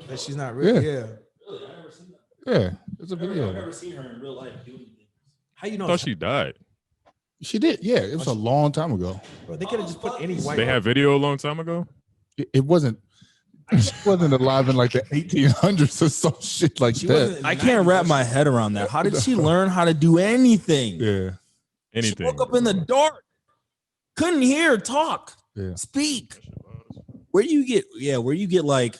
That she's not real. Yeah. Really, I never seen that. Yeah, it's a video. I've never seen her in real life do anything. How you know? I thought she died. She did. Yeah, it was a long time ago. Bro, they could have just put any white. They had video a long time ago. It wasn't. She wasn't alive in like the 1800s or some shit like that. I can't wrap my head around that. How did she learn how to do anything? Yeah, Anything. She woke up in the dark, couldn't hear, talk, speak. Where do you get? Yeah, where you get like?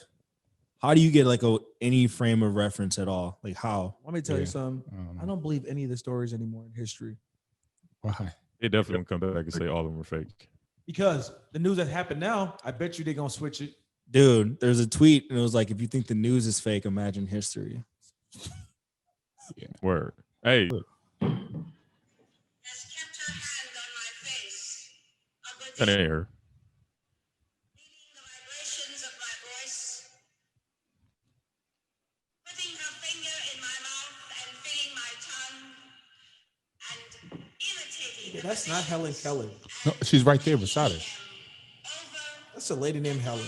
How do you get like any frame of reference at all? Like how? Let me tell you something. I don't believe any of the stories anymore in history. Why? They definitely gonna come back and say all of them were fake. Because the news that happened now, I bet you they're gonna switch it. Dude, there's a tweet and it was like, if you think the news is fake, imagine history. Yeah. Word. Hey. That ain't her. Yeah, that's not Helen Keller. No, she's right there beside her. That's a lady named Helen.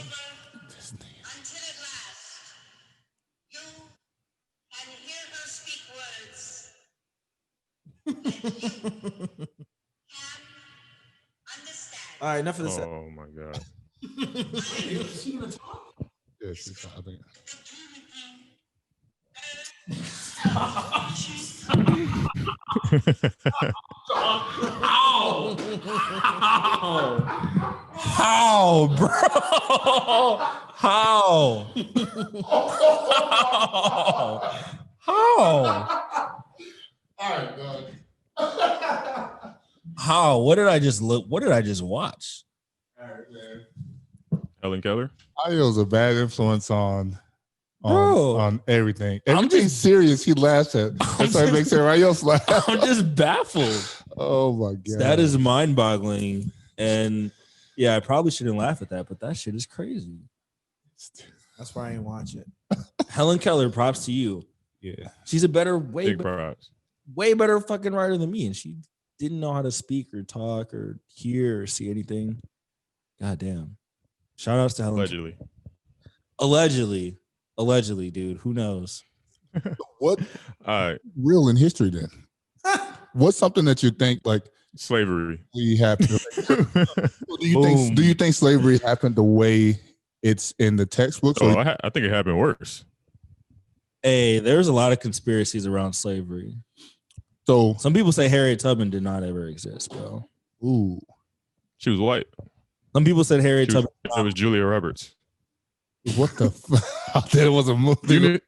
All right, enough of this. Oh my god. Yeah, she's, I think. How, bro? How? How? All right, God. How? What did I just look? What did I just watch? All right, man. Helen Keller. Ayo's a bad influence on everything. I'm Everything just- serious he laughs at. That's why it makes everybody else laugh. I'm just baffled. Oh my god. That is mind-boggling. And yeah, I probably shouldn't laugh at that, but that shit is crazy. That's why I ain't watch it. Helen Keller, props to you. Yeah. She's a better, Big props. way better fucking writer than me, and she didn't know how to speak or talk or hear or see anything. God damn. Shout outs to Helen. Allegedly, dude. Who knows? What All right. real in history then? What's something that you think like Slavery. we happened? Do you think slavery happened the way it's in the textbooks? Oh, Or I think it happened worse. Hey, there's a lot of conspiracies around slavery. so Some people say Harriet Tubman did not ever exist, bro. ooh, She was white. Some people said Harriet It Tubman. was Julia Roberts. what the fuck? That was a movie.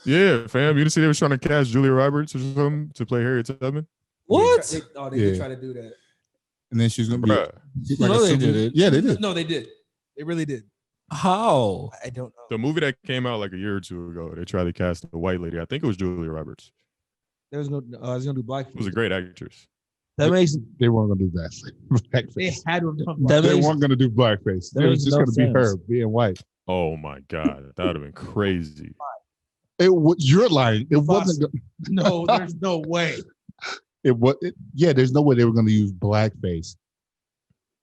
Yeah, fam. You didn't see they were trying to cast Julia Roberts or something to play Harriet Tubman? What? They did try to do that. And then she's gonna be Bruh. like No, a they super- did it. Yeah, they did. No, they did. They really did. How? I don't know. The movie that came out like a year or two ago, they tried to cast a white lady. I think it was Julia Roberts. There was no. I was gonna do black. She was a great actress. That makes They weren't gonna do blackface. They had to have done That black. They makes- weren't gonna do blackface. that It was makes just no gonna be her sense. being white. Oh my god, that would have been crazy. You're lying. It wasn't. No, there's no way. It was. Yeah, there's no way they were gonna use blackface.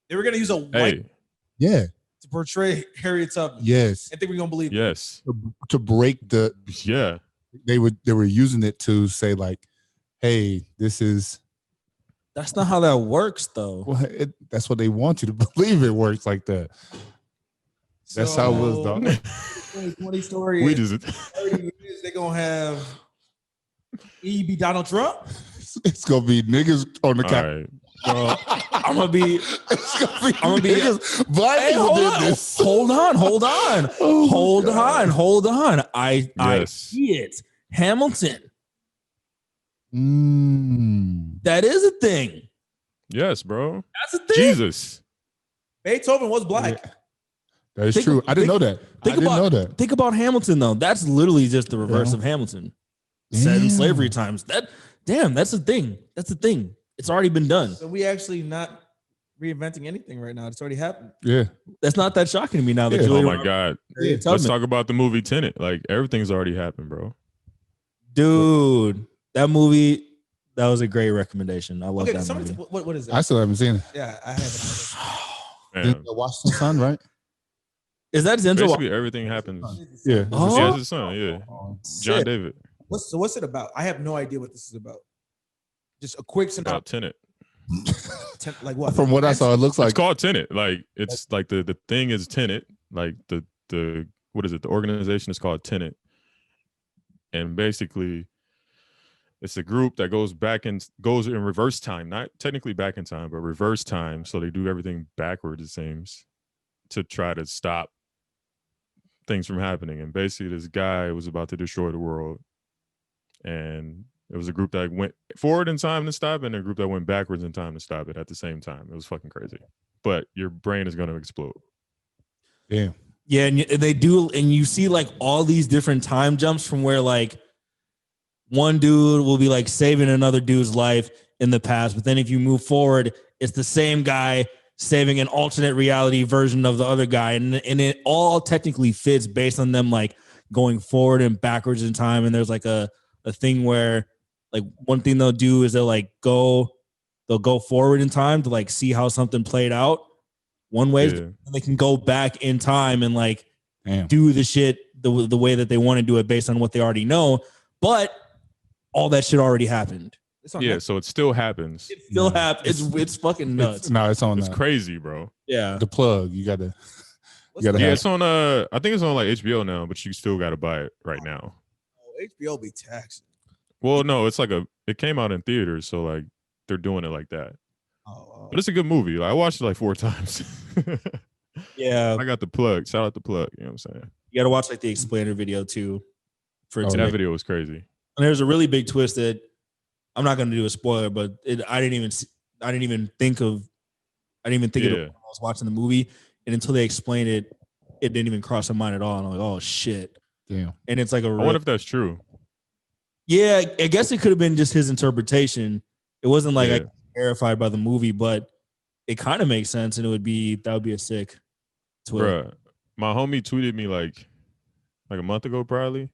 They were gonna use a white Hey, Yeah. to portray Harriet Tubman. Yes. I think we're gonna believe it. yes, To break the. yeah. They were using it to say like, hey, this is. That's not how that works, though. Well, that's what they want you to believe. It works like that. That's how it was, dog. 2020 story. We in just 30 years, they're gonna have be Donald Trump. It's gonna be niggas on the all couch. right. Bro, I'm gonna be. It's gonna be I'm gonna be- niggas. Black Hey, people hold did on. this. Hold on. Oh, Hold God. on. I Yes. see it. Hamilton. Mm. That is a thing. Yes, bro. That's a thing. Jesus. Beethoven was black. Yeah. That is Think- true. I didn't know that. I Think didn't know about that. think about Hamilton though. That's literally just the reverse Yeah. of Hamilton. Set in Damn. slavery times. That's a thing. That's a thing. It's already been done. So we actually not reinventing anything right now. It's already happened. Yeah. That's not that shocking to me now that Yeah. Julia Oh my Roberts- god. Harriet Let's Tubman. talk about the movie Tenet. Like everything's already happened, bro. Dude, that movie, that was a great recommendation. I love Okay, that somebody, movie. what is it? I still haven't seen it. Yeah, I haven't. Man. Washington Sun, right? Is that Denzel? Basically, everything happens. Yeah. Oh. Yeah, it's his son. Yeah, John David. What's it about? I have no idea what this is about. Just a quick About synopsis. Tenet. Like what? From what I saw, it looks like It's called Tenet. Like it's like the thing is Tenet. Like the what is it? The organization is called Tenet, and basically, it's a group that goes in reverse time. Not technically back in time, but reverse time. So they do everything backwards. It seems to try to stop things from happening. And basically, this guy was about to destroy the world, and it was a group that went forward in time to stop it, and a group that went backwards in time to stop it at the same time. It was fucking crazy. But your brain is going to explode. yeah. Yeah, and they do, and you see like all these different time jumps from where like one dude will be like saving another dude's life in the past, but then if you move forward, it's the same guy saving an alternate reality version of the other guy, and it all technically fits based on them like going forward and backwards in time. And there's like a thing where like one thing they'll do is they'll go forward in time to like see how something played out one way, and they can go back in time and like do the shit the way that they want to do it based on what they already know. But all that shit already happened. Yeah, so it still happens. It still happens. It's fucking nuts. It's on. It's crazy, bro. Yeah. The plug. You gotta. Yeah, it's on. I think it's on like HBO now, but you still gotta buy it right now. Oh, HBO be taxing. Well, no, it's like it came out in theaters, so like they're doing it like that. Oh. But it's a good movie. Like, I watched it like 4 times. Yeah. I got the plug. Shout out the plug. You know what I'm saying? You gotta watch like the explainer video too. that video was crazy. And there's a really big twist that I'm not going to do a spoiler, but I didn't even think of it when I was watching the movie, and until they explained it, it didn't even cross my mind at all. And I'm like, oh shit. Damn. And it's like I wonder if that's true. Yeah, I guess it could have been just his interpretation. It wasn't like I was terrified by the movie, but it kind of makes sense, and that would be a sick twist. Bruh, my homie tweeted me like a month ago probably,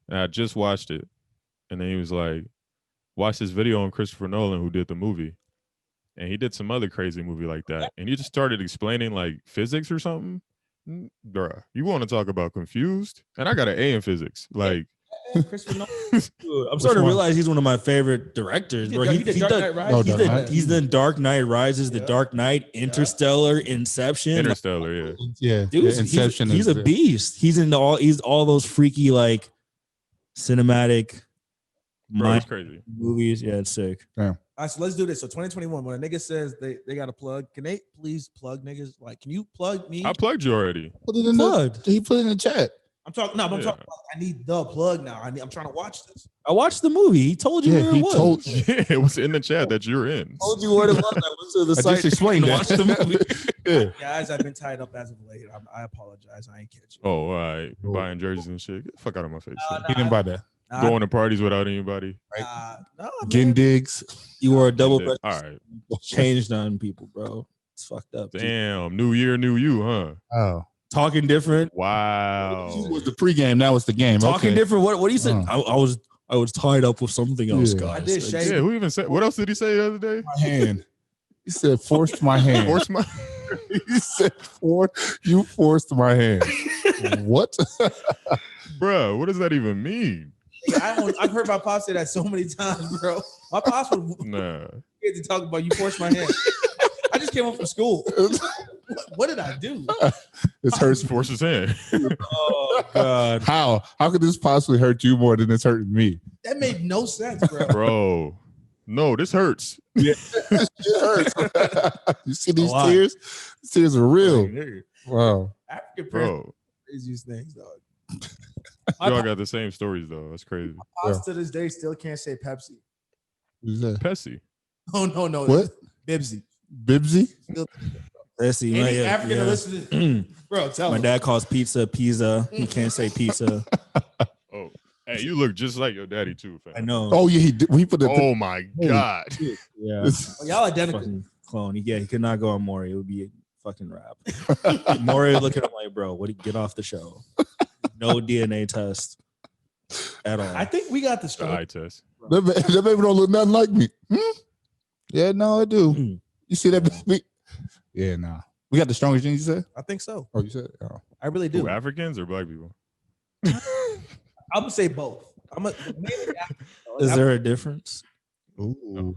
and I just watched it, and then he was like, watch this video on Christopher Nolan who did the movie, and he did some other crazy movie like that, and he just started explaining like physics or something. Bruh, you want to talk about confused? And I got an A in physics. Like, Christopher Nolan. Dude, I'm starting to realize he's one of my favorite directors. He's done Dark Knight Rises, The Dark Knight, Interstellar, Inception. Yeah. Dude, Inception. He's a beast. He's all those freaky like cinematic crazy movies. Yeah, it's sick. Yeah. All right, so let's do this. So 2021, when a nigga says they got a plug, can they please plug niggas? Like, can you plug me? I plugged you already. He put it in the chat. I'm talking. No, I'm talking. I need the plug now. I'm trying to watch this. I watched the movie. He told you where it was. It was in the chat that you're in. Told you what it was. I went to the site. Just explained that. Watch the movie. Guys, I've been tied up as of late. I apologize. I ain't catch you. Oh, all right. Buying jerseys and shit. Get the fuck out of my face. He didn't buy that. Going to parties without anybody. No, Getting digs. You were a double. All right. Changed on people, bro. It's fucked up. Damn. New year, new you, huh? Oh. Talking different. Wow. It was the pregame. Now it's the game. Talking different. What do you say? I was tied up with something else, guys. I did shave. Yeah, who even said? What else did he say the other day? My hand. He said, "Forced my hand." Forced my. He said, "You forced my hand." What? Bro, what does that even mean? I've heard my pops say that so many times, bro. My pops would to talk about you forced my hand. I just came home from school. What did I do? This hurts. Force his hand. Oh God! How could this possibly hurt you more than it's hurting me? That made no sense, bro. Bro, no, this hurts. Yeah, it hurts. You see these tears? These tears are real. Wow. African bro, craziest things, dog. Y'all got the same stories though. That's crazy. My pops to this day still can't say Pepsi. Who's that? Pepsi. Oh no. What? Bibsy. Bibsy? Pepsi. Any African listening, bro, tell my him. dad calls pizza. He can't say pizza. Oh, hey, you look just like your daddy too, fam. I know. Oh yeah, he put the. Oh my God. Yeah. Y'all identical. Fucking clone. He could not go on Maury. It would be a fucking rap. Maury would look at him like, bro, get off the show. No DNA test at all. I think we got the The story. eye test. That baby don't look nothing like me. Yeah, no, I do. You see that baby? Yeah, nah. We got the strongest gene, you said? I think so. Oh, you said? Oh. I really do. Who, Africans or black people? I'm gonna say both. Is there a difference? Ooh.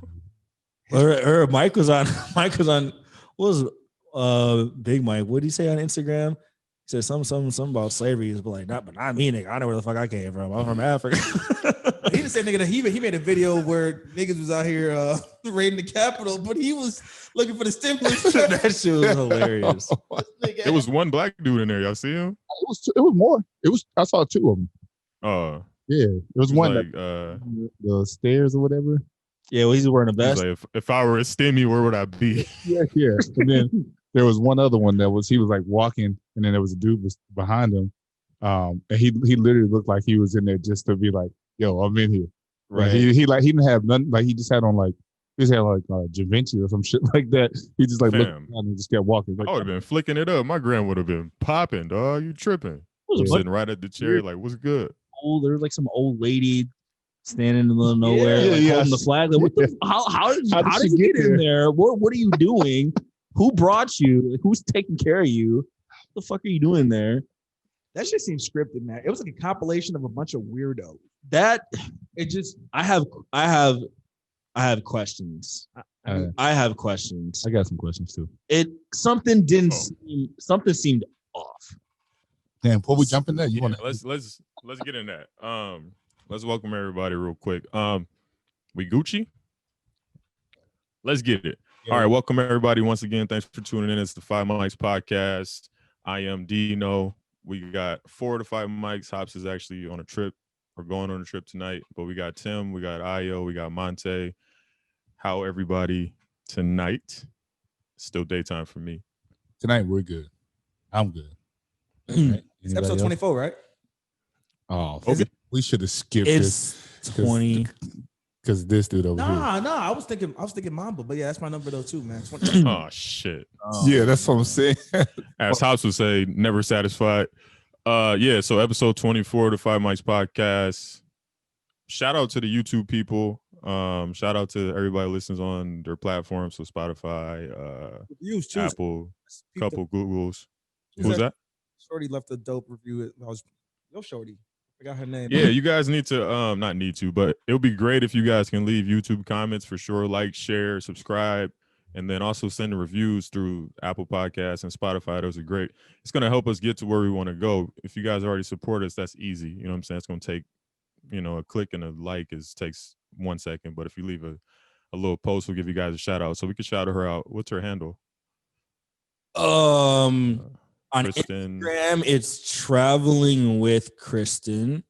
Or Mike was on. Mike was on. What was Big Mike? What did he say on Instagram? He said something about slavery. He's like, but not me, nigga. I know where the fuck I came from. I'm from Africa. He didn't say nigga that he made a video where niggas was out here raiding the Capitol, but he was looking for the stimulus. That shit was hilarious. It was one black dude in there. Y'all see him? It was more. I saw two of them. Yeah, it was one like the stairs or whatever. Yeah, well, he's wearing a vest. Like, if I were a stimmy, where would I be? Yeah. And then there was one other one he was like walking, and then there was a dude behind him. And he literally looked like he was in there just to be like, yo, I'm in here. Right. Like, he didn't have nothing. Like he just had on like Javinci or some shit like that. He just like looked around and just kept walking. Like, I would have been flicking it up. My gram would have been popping, dog. You tripping? Sitting right at the chair, like, what's good? There was like some old lady standing in the middle of nowhere, holding the flag. Like, how did you get in there? What are you doing? Who brought you? Like, who's taking care of you? What the fuck are you doing there? That shit seemed scripted, man. It was like a compilation of a bunch of weirdos. I have questions. I have questions. I got some questions too. Something seemed off. Damn, before we jump in there, let's get in that. Let's welcome everybody real quick. We Gucci? Let's get it. Yeah. All right, welcome everybody once again. Thanks for tuning in. It's the 5 Mics podcast. I am Dino. We got 4 to 5 mics. Hops is actually on a trip or going on a trip tonight. But we got Tim, we got Ayo, we got Monte. How everybody tonight? Still daytime for me. Tonight we're good. I'm good. Right? It's episode 24, right? Oh, okay. We should have skipped this. 20. Because this dude over here. Nah. I was thinking Mamba, but yeah, that's my number though too, man. Oh shit. Yeah, that's what I'm saying. As Hops would say, never satisfied. Yeah, so episode 24 of the 5 Mics podcast. Shout out to the YouTube people. Shout out to everybody who listens on their platforms, so Spotify, Apple, couple Googles. Who's that? Shorty left a dope review. Yo, Shorty. I got her name. Yeah, you guys need to not need to, but it'll be great if you guys can leave YouTube comments for sure. Like, share, subscribe, and then also send the reviews through Apple Podcasts and Spotify. Those are great. It's gonna help us get to where we want to go. If you guys already support us, that's easy. You know what I'm saying? It's gonna take, a click and a like takes 1 second. But if you leave a little post, we'll give you guys a shout out. So we can shout her out. What's her handle? On Kristen. Instagram, it's Traveling with Kristen.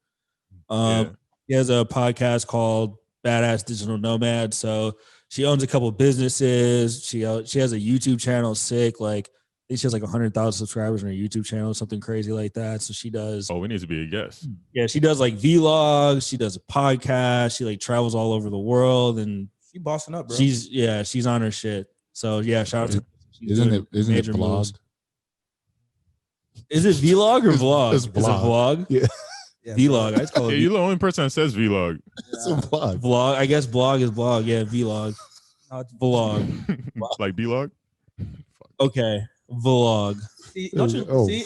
He has a podcast called Badass Digital Nomad. So she owns a couple businesses. She has a YouTube channel, sick. Like, I think she has like 100,000 subscribers on her YouTube channel, something crazy like that. So she does. Oh, we need to be a guest. Yeah, she does like vlogs. She does a podcast. She like travels all over the world, and she bossing up, bro. She's on her shit. So yeah, shout out to. Isn't it vlog? Is it vlog or vlog? It's vlog. Is it vlog? Yeah. Vlog. I'd call it. You're the only person that says vlog. It's a vlog. Vlog. I guess blog is vlog. Yeah, vlog. Vlog. Like vlog? Okay. Vlog. See,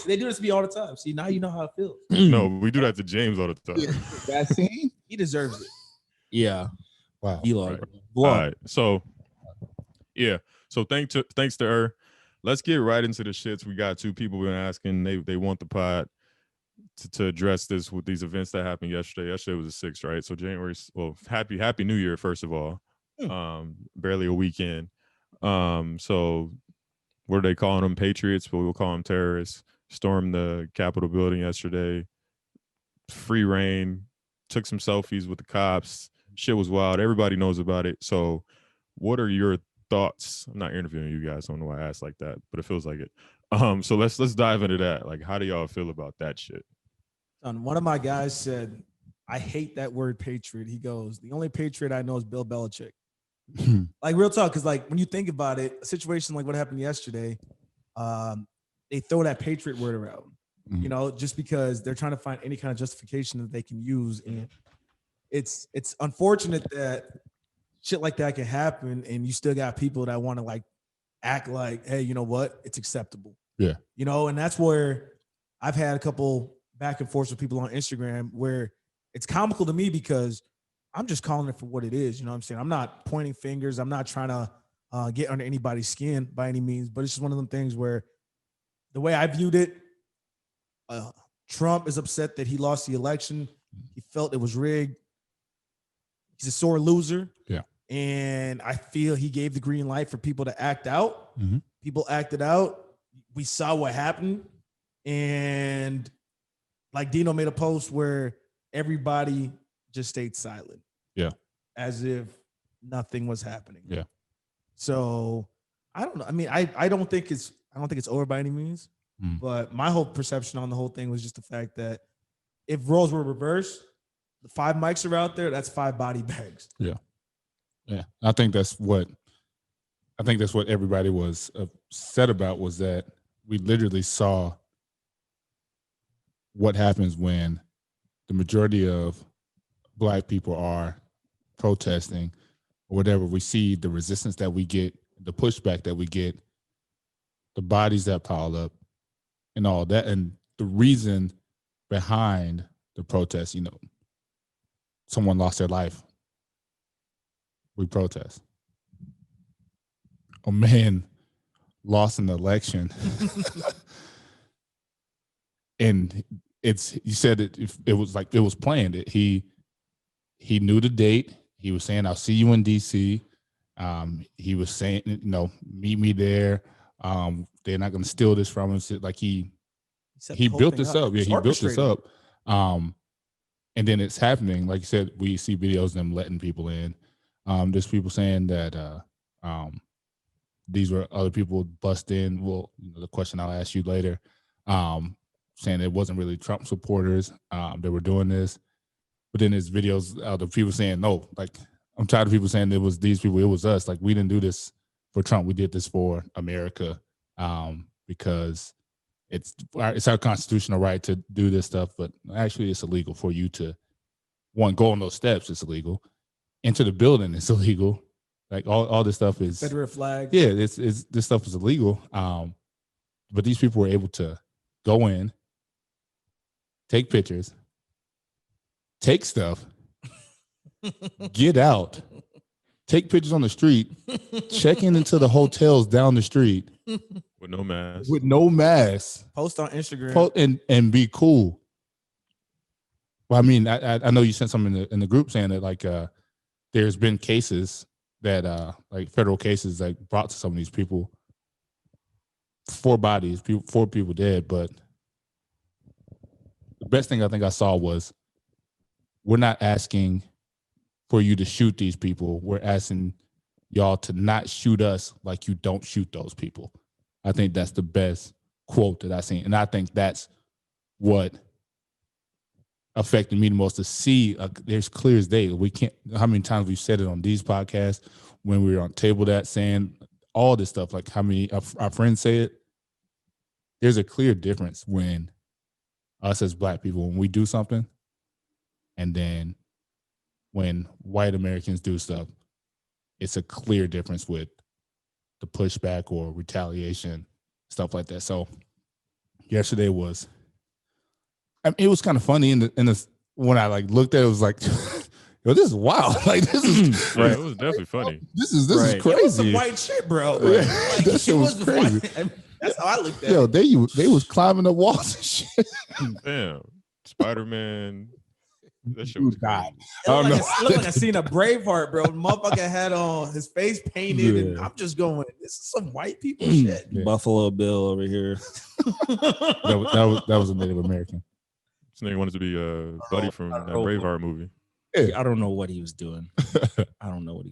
they do this to me all the time. See, now you know how it feels. No, we do that to James all the time. That scene? He deserves it. Yeah. Wow. Vlog. Right. Vlog. All right. So, yeah. So thanks to her. Let's get right into the shits. We got 2 people been asking. They want the pod to address this with these events that happened yesterday. Yesterday was the 6th, right? So January. Well, happy New Year, first of all. Barely a weekend. So what are they calling them? Patriots, but we'll call them terrorists. Stormed the Capitol building yesterday. Free reign. Took some selfies with the cops. Shit was wild. Everybody knows about it. So what are your thoughts? I'm not interviewing you guys. I don't know why I asked like that, but it feels like it. So let's dive into that. Like, how do y'all feel about that shit? One of my guys said, I hate that word patriot. He goes, the only patriot I know is Bill Belichick. Like, real talk, because like when you think about it, a situation like what happened yesterday, they throw that patriot word around, just because they're trying to find any kind of justification that they can use. And it's unfortunate that shit like that can happen, and you still got people that want to like act like, hey, you know what? It's acceptable. Yeah. And that's where I've had a couple back and forth with people on Instagram where it's comical to me because I'm just calling it for what it is. You know what I'm saying? I'm not pointing fingers. I'm not trying to get under anybody's skin by any means, but it's just one of them things where the way I viewed it, Trump is upset that he lost the election. He felt it was rigged. He's a sore loser. Yeah. And I feel he gave the green light for people to act out. Mm-hmm. People acted out. We saw what happened. And like Dino made a post where everybody just stayed silent. Yeah. As if nothing was happening. Yeah. So I don't know. I mean, I don't think it's over by any means. But my whole perception on the whole thing was just the fact that if roles were reversed, the 5 mics are out there, that's 5 body bags. Yeah. Yeah. I think that's what everybody was upset about, was that we literally saw what happens when the majority of Black people are protesting or whatever. We see the resistance that we get, the pushback that we get, the bodies that pile up and all that. And the reason behind the protest, someone lost their life. We protest. A man lost an election. And you said it was planned. He knew the date. He was saying, I'll see you in D.C. He was saying, meet me there. They're not going to steal this from us. Like he built this up. Yeah, he built this up. And then it's happening. Like you said, we see videos of them letting people in. There's people saying that these were other people bust in. Well, the question I'll ask you later, saying it wasn't really Trump supporters that were doing this. But then there's videos of the people saying, no, like, I'm tired of people saying it was these people, it was us. Like, we didn't do this for Trump. We did this for America because it's our constitutional right to do this stuff. But actually, it's illegal for you to, go on those steps. It's illegal. Enter the building. It's illegal. Like, all this stuff is Confederate flag. Yeah, it's this stuff is illegal. But these people were able to go in, take pictures, take stuff, get out, take pictures on the street, check into the hotels down the street with no mask. Post on Instagram. And be cool. Well, I mean, I know you sent something in the group saying that like there's been cases that like federal cases like brought to some of these people, 4 bodies, 4 people dead. But the best thing I think I saw was, we're not asking for you to shoot these people. We're asking y'all to not shoot us like you don't shoot those people. I think that's the best quote that I've seen. And I think that's what affected me the most, to see there's clear as day. We can't, how many times we've said it on these podcasts, when we were on Table That, saying all this stuff, like how many of our friends say it. There's a clear difference when us as Black people, when we do something, and then when white Americans do stuff, it's a clear difference with the pushback or retaliation, stuff like that. So yesterday was, it was kind of funny when I like looked at it, it was like, yo, this is wild. Like, this is right. It was definitely funny. This is It was crazy. some white shit, bro. Right. Like, That shit was crazy. That's how I looked at Yo, it. they was climbing up walls and shit. Damn. Spider-Man. That shit was God. It looked like I seen a Braveheart, bro. Motherfucker had on his face painted, and I'm just going, this is some white people shit. Yeah. Buffalo Bill over here. That was a Native American. This nigga wanted to be a buddy from that Braveheart movie. I don't know what he was doing. I don't know what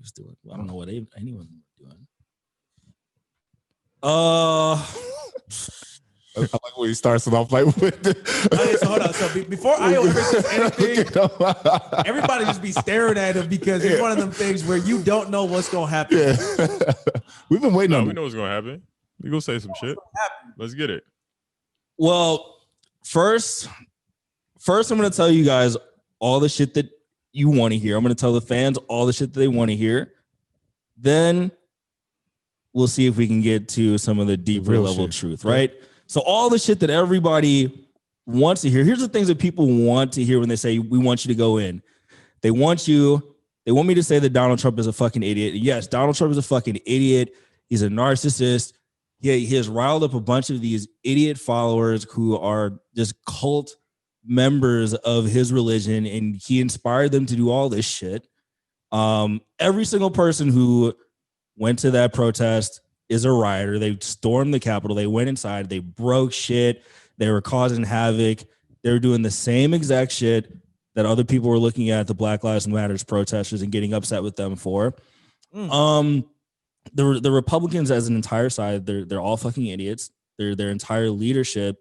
anyone was doing. I like when he starts it off like with Okay, so hold on. So before I ever says anything, everybody just be staring at him because it's one of them things where you don't know what's gonna happen. Yeah. We've been waiting on We it. know what's gonna happen. We gonna say some shit. Let's get it. Well, first I'm going to tell you guys all the shit that you want to hear. I'm going to tell the fans all the shit that they want to hear. Then we'll see if we can get to some of the deeper Real level shit. truth, right? So all the shit that everybody wants to hear. Here's the things that people want to hear when they say we want you to go in. They want me to say that Donald Trump is a fucking idiot. Yes, Donald Trump is a fucking idiot. He's a narcissist. He has riled up a bunch of these idiot followers who are just cult members of his religion, and he inspired them to do all this shit. Every single person who went to that protest is a rioter. They stormed the Capitol. They went inside. They broke shit. They were causing havoc. They were doing the same exact shit that other people were looking at the Black Lives Matter protesters and getting upset with them for. The Republicans as an entire side, they're all fucking idiots. Their entire leadership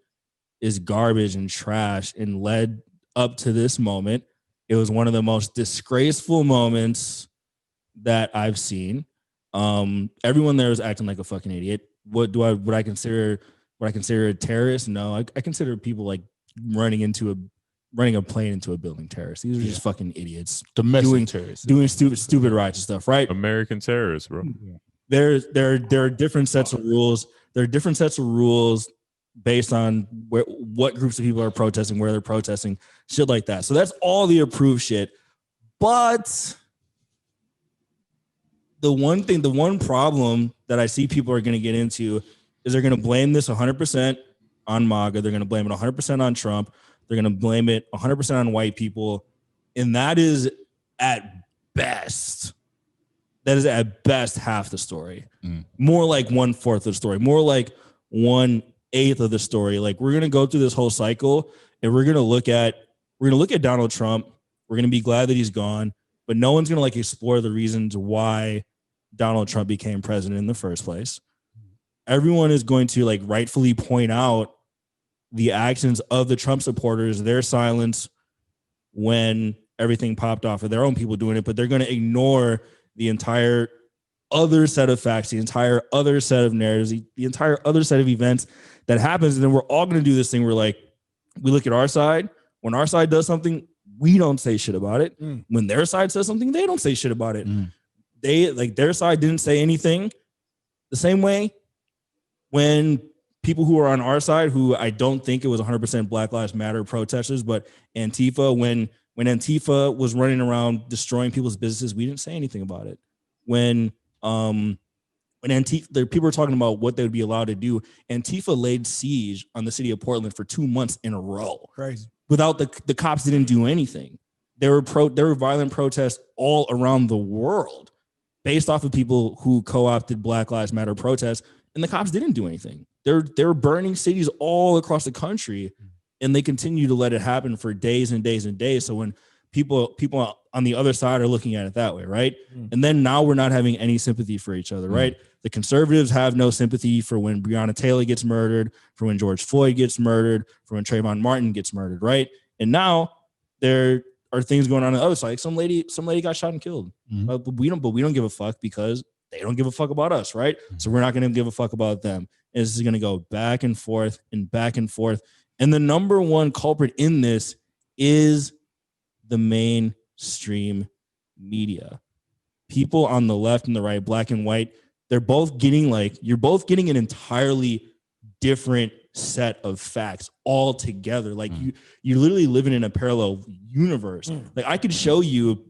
is garbage and trash and led up to this moment. It was one of the most disgraceful moments that I've seen. Everyone there was acting like a fucking idiot. Would I consider a terrorist? No, I consider people like running a plane into a building terrorists. These are just fucking idiots. Domestic terrorists. Doing stupid righteous stuff, right? American terrorists, bro. Yeah. There are different sets of rules. There are different sets of rules based on what groups of people are protesting, where they're protesting, shit like that. So that's all the approved shit. But the one problem that I see people are going to get into is they're going to blame this 100% on MAGA. They're going to blame it 100% on Trump. They're going to blame it 100% on white people. And that is at best half the story. More like 1/4 of the story, more like 1/8 of the story. Like, we're going to go through this whole cycle and we're going to look at Donald Trump. We're going to be glad that he's gone, but no one's going to like explore the reasons why Donald Trump became president in the first place. Everyone is going to like rightfully point out the actions of the Trump supporters, their silence when everything popped off, or their own people doing it, but they're going to ignore the entire other set of facts, the entire other set of narratives, the entire other set of events that happens. And then we're all going to do this thing where like, we look at our side. When our side does something, we don't say shit about it. When their side says something, they don't say shit about it. They like, their side didn't say anything. The same way when people who are on our side, who I don't think it was 100% Black Lives Matter protesters, but Antifa, when Antifa was running around destroying people's businesses, we didn't say anything about it. When Antifa, people were talking about what they would be allowed to do, Antifa laid siege on the city of Portland for 2 months in a row. Crazy. Without the cops didn't do anything. There were violent protests all around the world based off of people who co-opted Black Lives Matter protests, and the cops didn't do anything. They're burning cities all across the country, and they continue to let it happen for days and days and days. So when people on the other side are looking at it that way, right? And then now we're not having any sympathy for each other, right? The conservatives have no sympathy for when Breonna Taylor gets murdered, for when George Floyd gets murdered, for when Trayvon Martin gets murdered, right? And now there are things going on the other side. Some lady got shot and killed. But we don't give a fuck because they don't give a fuck about us, right? So we're not going to give a fuck about them. And this is going to go back and forth and back and forth. And the number one culprit in this is the mainstream media. People on the left and the right, black and white, you're both getting an entirely different set of facts all together. Like you're literally living in a parallel universe. Like I could show you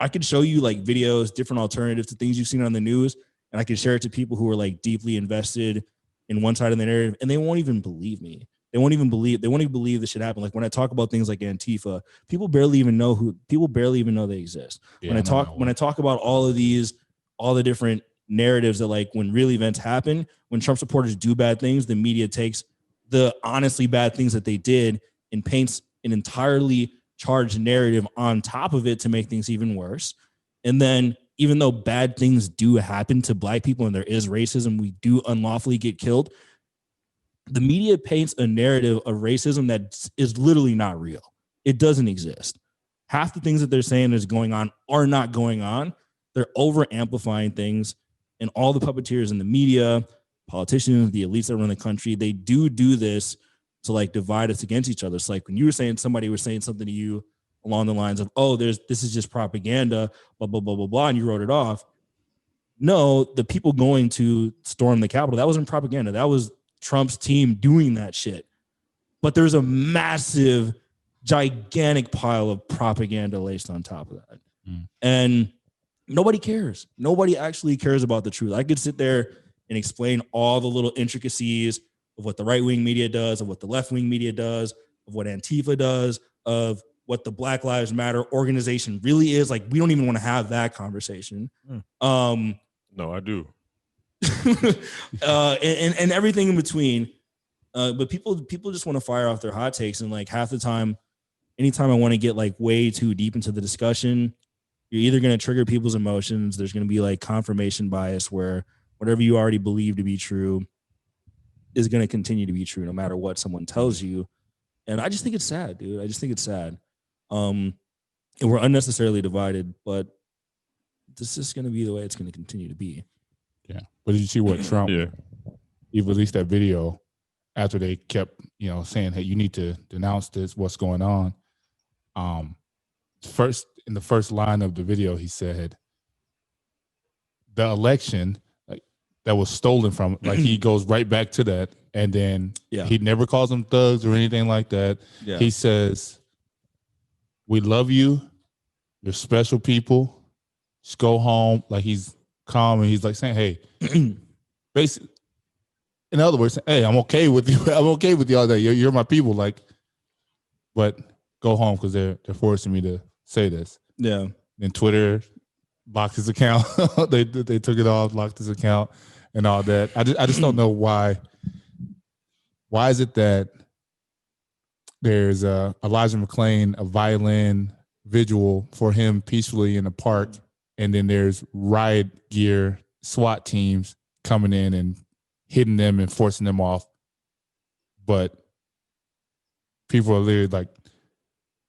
like videos, different alternatives to things you've seen on the news, and I could share it to people who are like deeply invested in one side of the narrative, and they won't even believe me. They won't even believe this shit happened. Like when I talk about things like Antifa, people barely even know they exist. Yeah, when I talk about all the different narratives that like when real events happen, when Trump supporters do bad things, the media takes the honestly bad things that they did and paints an entirely charged narrative on top of it to make things even worse. And then even though bad things do happen to black people and there is racism, we do unlawfully get killed, the media paints a narrative of racism that is literally not real. It doesn't exist. Half the things that they're saying is going on are not going on. They're over amplifying things, and all the puppeteers in the media, politicians, the elites that run the country, they do this to like divide us against each other. It's like when you were saying somebody was saying something to you along the lines of, oh, this is just propaganda, blah, blah, blah, blah, blah, and you wrote it off. No, the people going to storm the Capitol, that wasn't propaganda. That was Trump's team doing that shit. but there's a massive, gigantic pile of propaganda laced on top of that. And nobody cares. Nobody actually cares about the truth. I could sit there and explain all the little intricacies of what the right-wing media does, of what the left-wing media does, of what Antifa does, of what the Black Lives Matter organization really is. Like, we don't even want to have that conversation. No, I do. And everything in between. But people just want to fire off their hot takes. And like half the time, anytime I want to get like way too deep into the discussion, you're either going to trigger people's emotions. There's going to be like confirmation bias where whatever you already believe to be true is going to continue to be true no matter what someone tells you. And I just think it's sad, dude. I just think it's sad. And we're unnecessarily divided, but this is going to be the way it's going to continue to be. Yeah. But did you see what Trump, he released that video after they kept, saying, hey, you need to denounce this, what's going on. First, in the first line of the video, he said, the election that was stolen from, like he goes right back to that. And then he never calls them thugs or anything like that. Yeah. He says, we love you. You're special people. Just go home. Like he's calm and he's like saying, hey, basically, in other words, hey, I'm okay with you. I'm okay with y'all that you're my people. Like, but go home because they're forcing me to say this. Yeah. And Twitter locked his account. they took it off, locked his account, and all that. I just don't know why. Why is it that there's Elijah McClain, a violin vigil for him peacefully in a park, and then there's riot gear SWAT teams coming in and hitting them and forcing them off, but people are literally like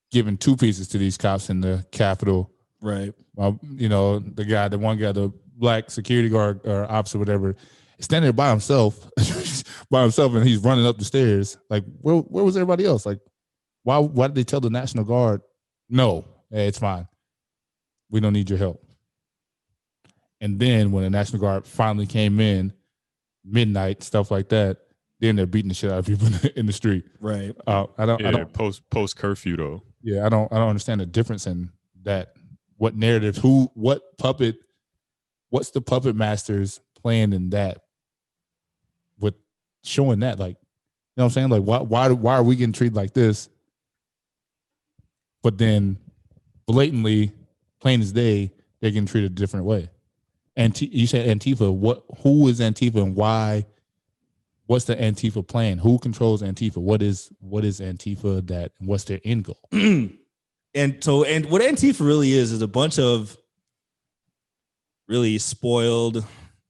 giving 2 pieces to these cops in the Capitol. Right. The one guy, the black security guard or officer, whatever, is standing there by himself, and he's running up the stairs. Like, where was everybody else? Like, why did they tell the National Guard, no, hey, it's fine. We don't need your help. And then when the National Guard finally came in, midnight, stuff like that, then they're beating the shit out of people in the street. Right. I don't post curfew though. Yeah, I don't understand the difference in that. What narrative? What's the puppet masters playing in that? With showing that, like, you know what I'm saying? Like, why are we getting treated like this? But then, blatantly, plain as day, they're getting treated a different way. And you said Antifa. Who is Antifa and why? What's the Antifa plan? Who controls Antifa? What is Antifa that? And what's their end goal? And what Antifa really is a bunch of really spoiled,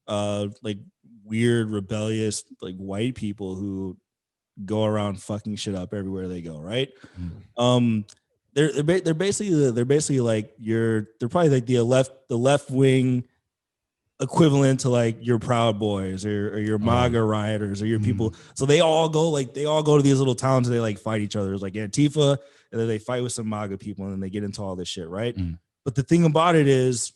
like weird, rebellious, like white people who go around fucking shit up everywhere they go. Right. They're basically like they're probably like the left wing equivalent to like your Proud Boys or your MAGA rioters or your people. So they all go to these little towns and they like fight each other. It's like Antifa, and then they fight with some MAGA people and then they get into all this shit, right? But the thing about it is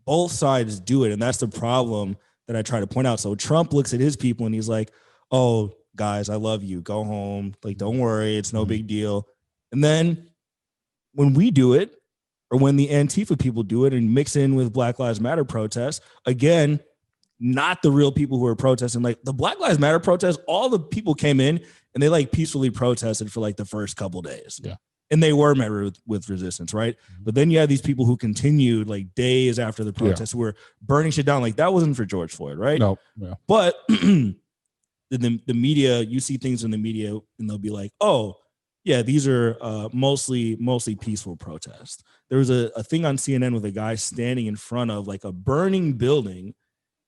both sides do it, and that's the problem that I try to point out. So Trump looks at his people and he's like, oh, guys, I love you. Go home. Like, don't worry. It's no big deal. And then when we do it, or when the Antifa people do it and mix in with Black Lives Matter protests, again, not the real people who are protesting. Like the Black Lives Matter protests, all the people came in and they like peacefully protested for like the first couple days. Yeah. And they were met with resistance, right? But then you have these people who continued like days after the protests who were burning shit down. Like that wasn't for George Floyd, right? No. Yeah. But the media, you see things in the media and they'll be like, oh, yeah, these are mostly peaceful protests. There was a thing on CNN with a guy standing in front of like a burning building,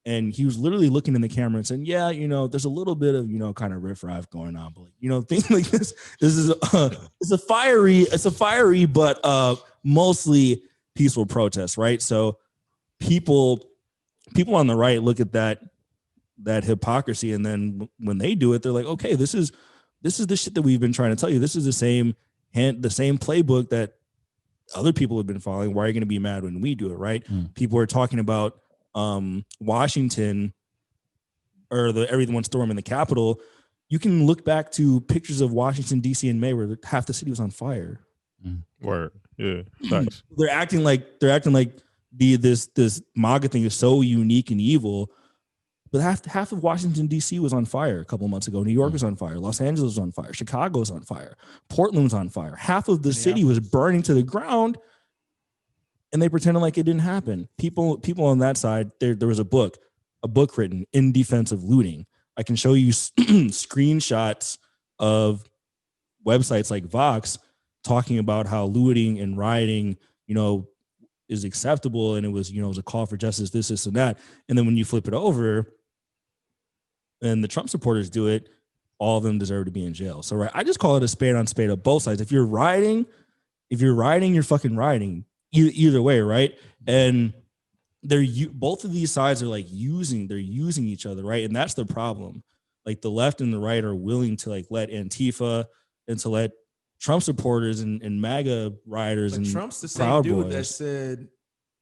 and he was literally looking in the camera and saying, yeah, there's a little bit of, kind of riffraff going on, but things like this is it's a fiery but mostly peaceful protest, right? So people on the right look at that hypocrisy, and then when they do it, they're like, okay, this is the shit that we've been trying to tell you. This is the same playbook that other people have been following. Why are you going to be mad when we do it, right? People are talking about Washington, or everyone storming the Capitol. You can look back to pictures of Washington D.C. in May where half the city was on fire. Word. Yeah. Facts. They're acting like this MAGA thing is so unique and evil. But half of Washington, D.C. was on fire a couple of months ago. New York was on fire. Los Angeles was on fire. Chicago was on fire. Portland was on fire. Half of the city was burning to the ground, and they pretended like it didn't happen. People on that side, there was a book written in defense of looting. I can show you screenshots of websites like Vox talking about how looting and rioting, is acceptable, and it was a call for justice, this, and that. And then when you flip it over, and the Trump supporters do it, all of them deserve to be in jail. So, right, I just call it a spade on spade of both sides. If you're rioting, you're fucking rioting. Either way, right? And both of these sides are like using each other, right? And that's the problem. Like the left and the right are willing to like let Antifa and to let Trump supporters and MAGA rioters but and Trump's the same Proud dude Boys. that said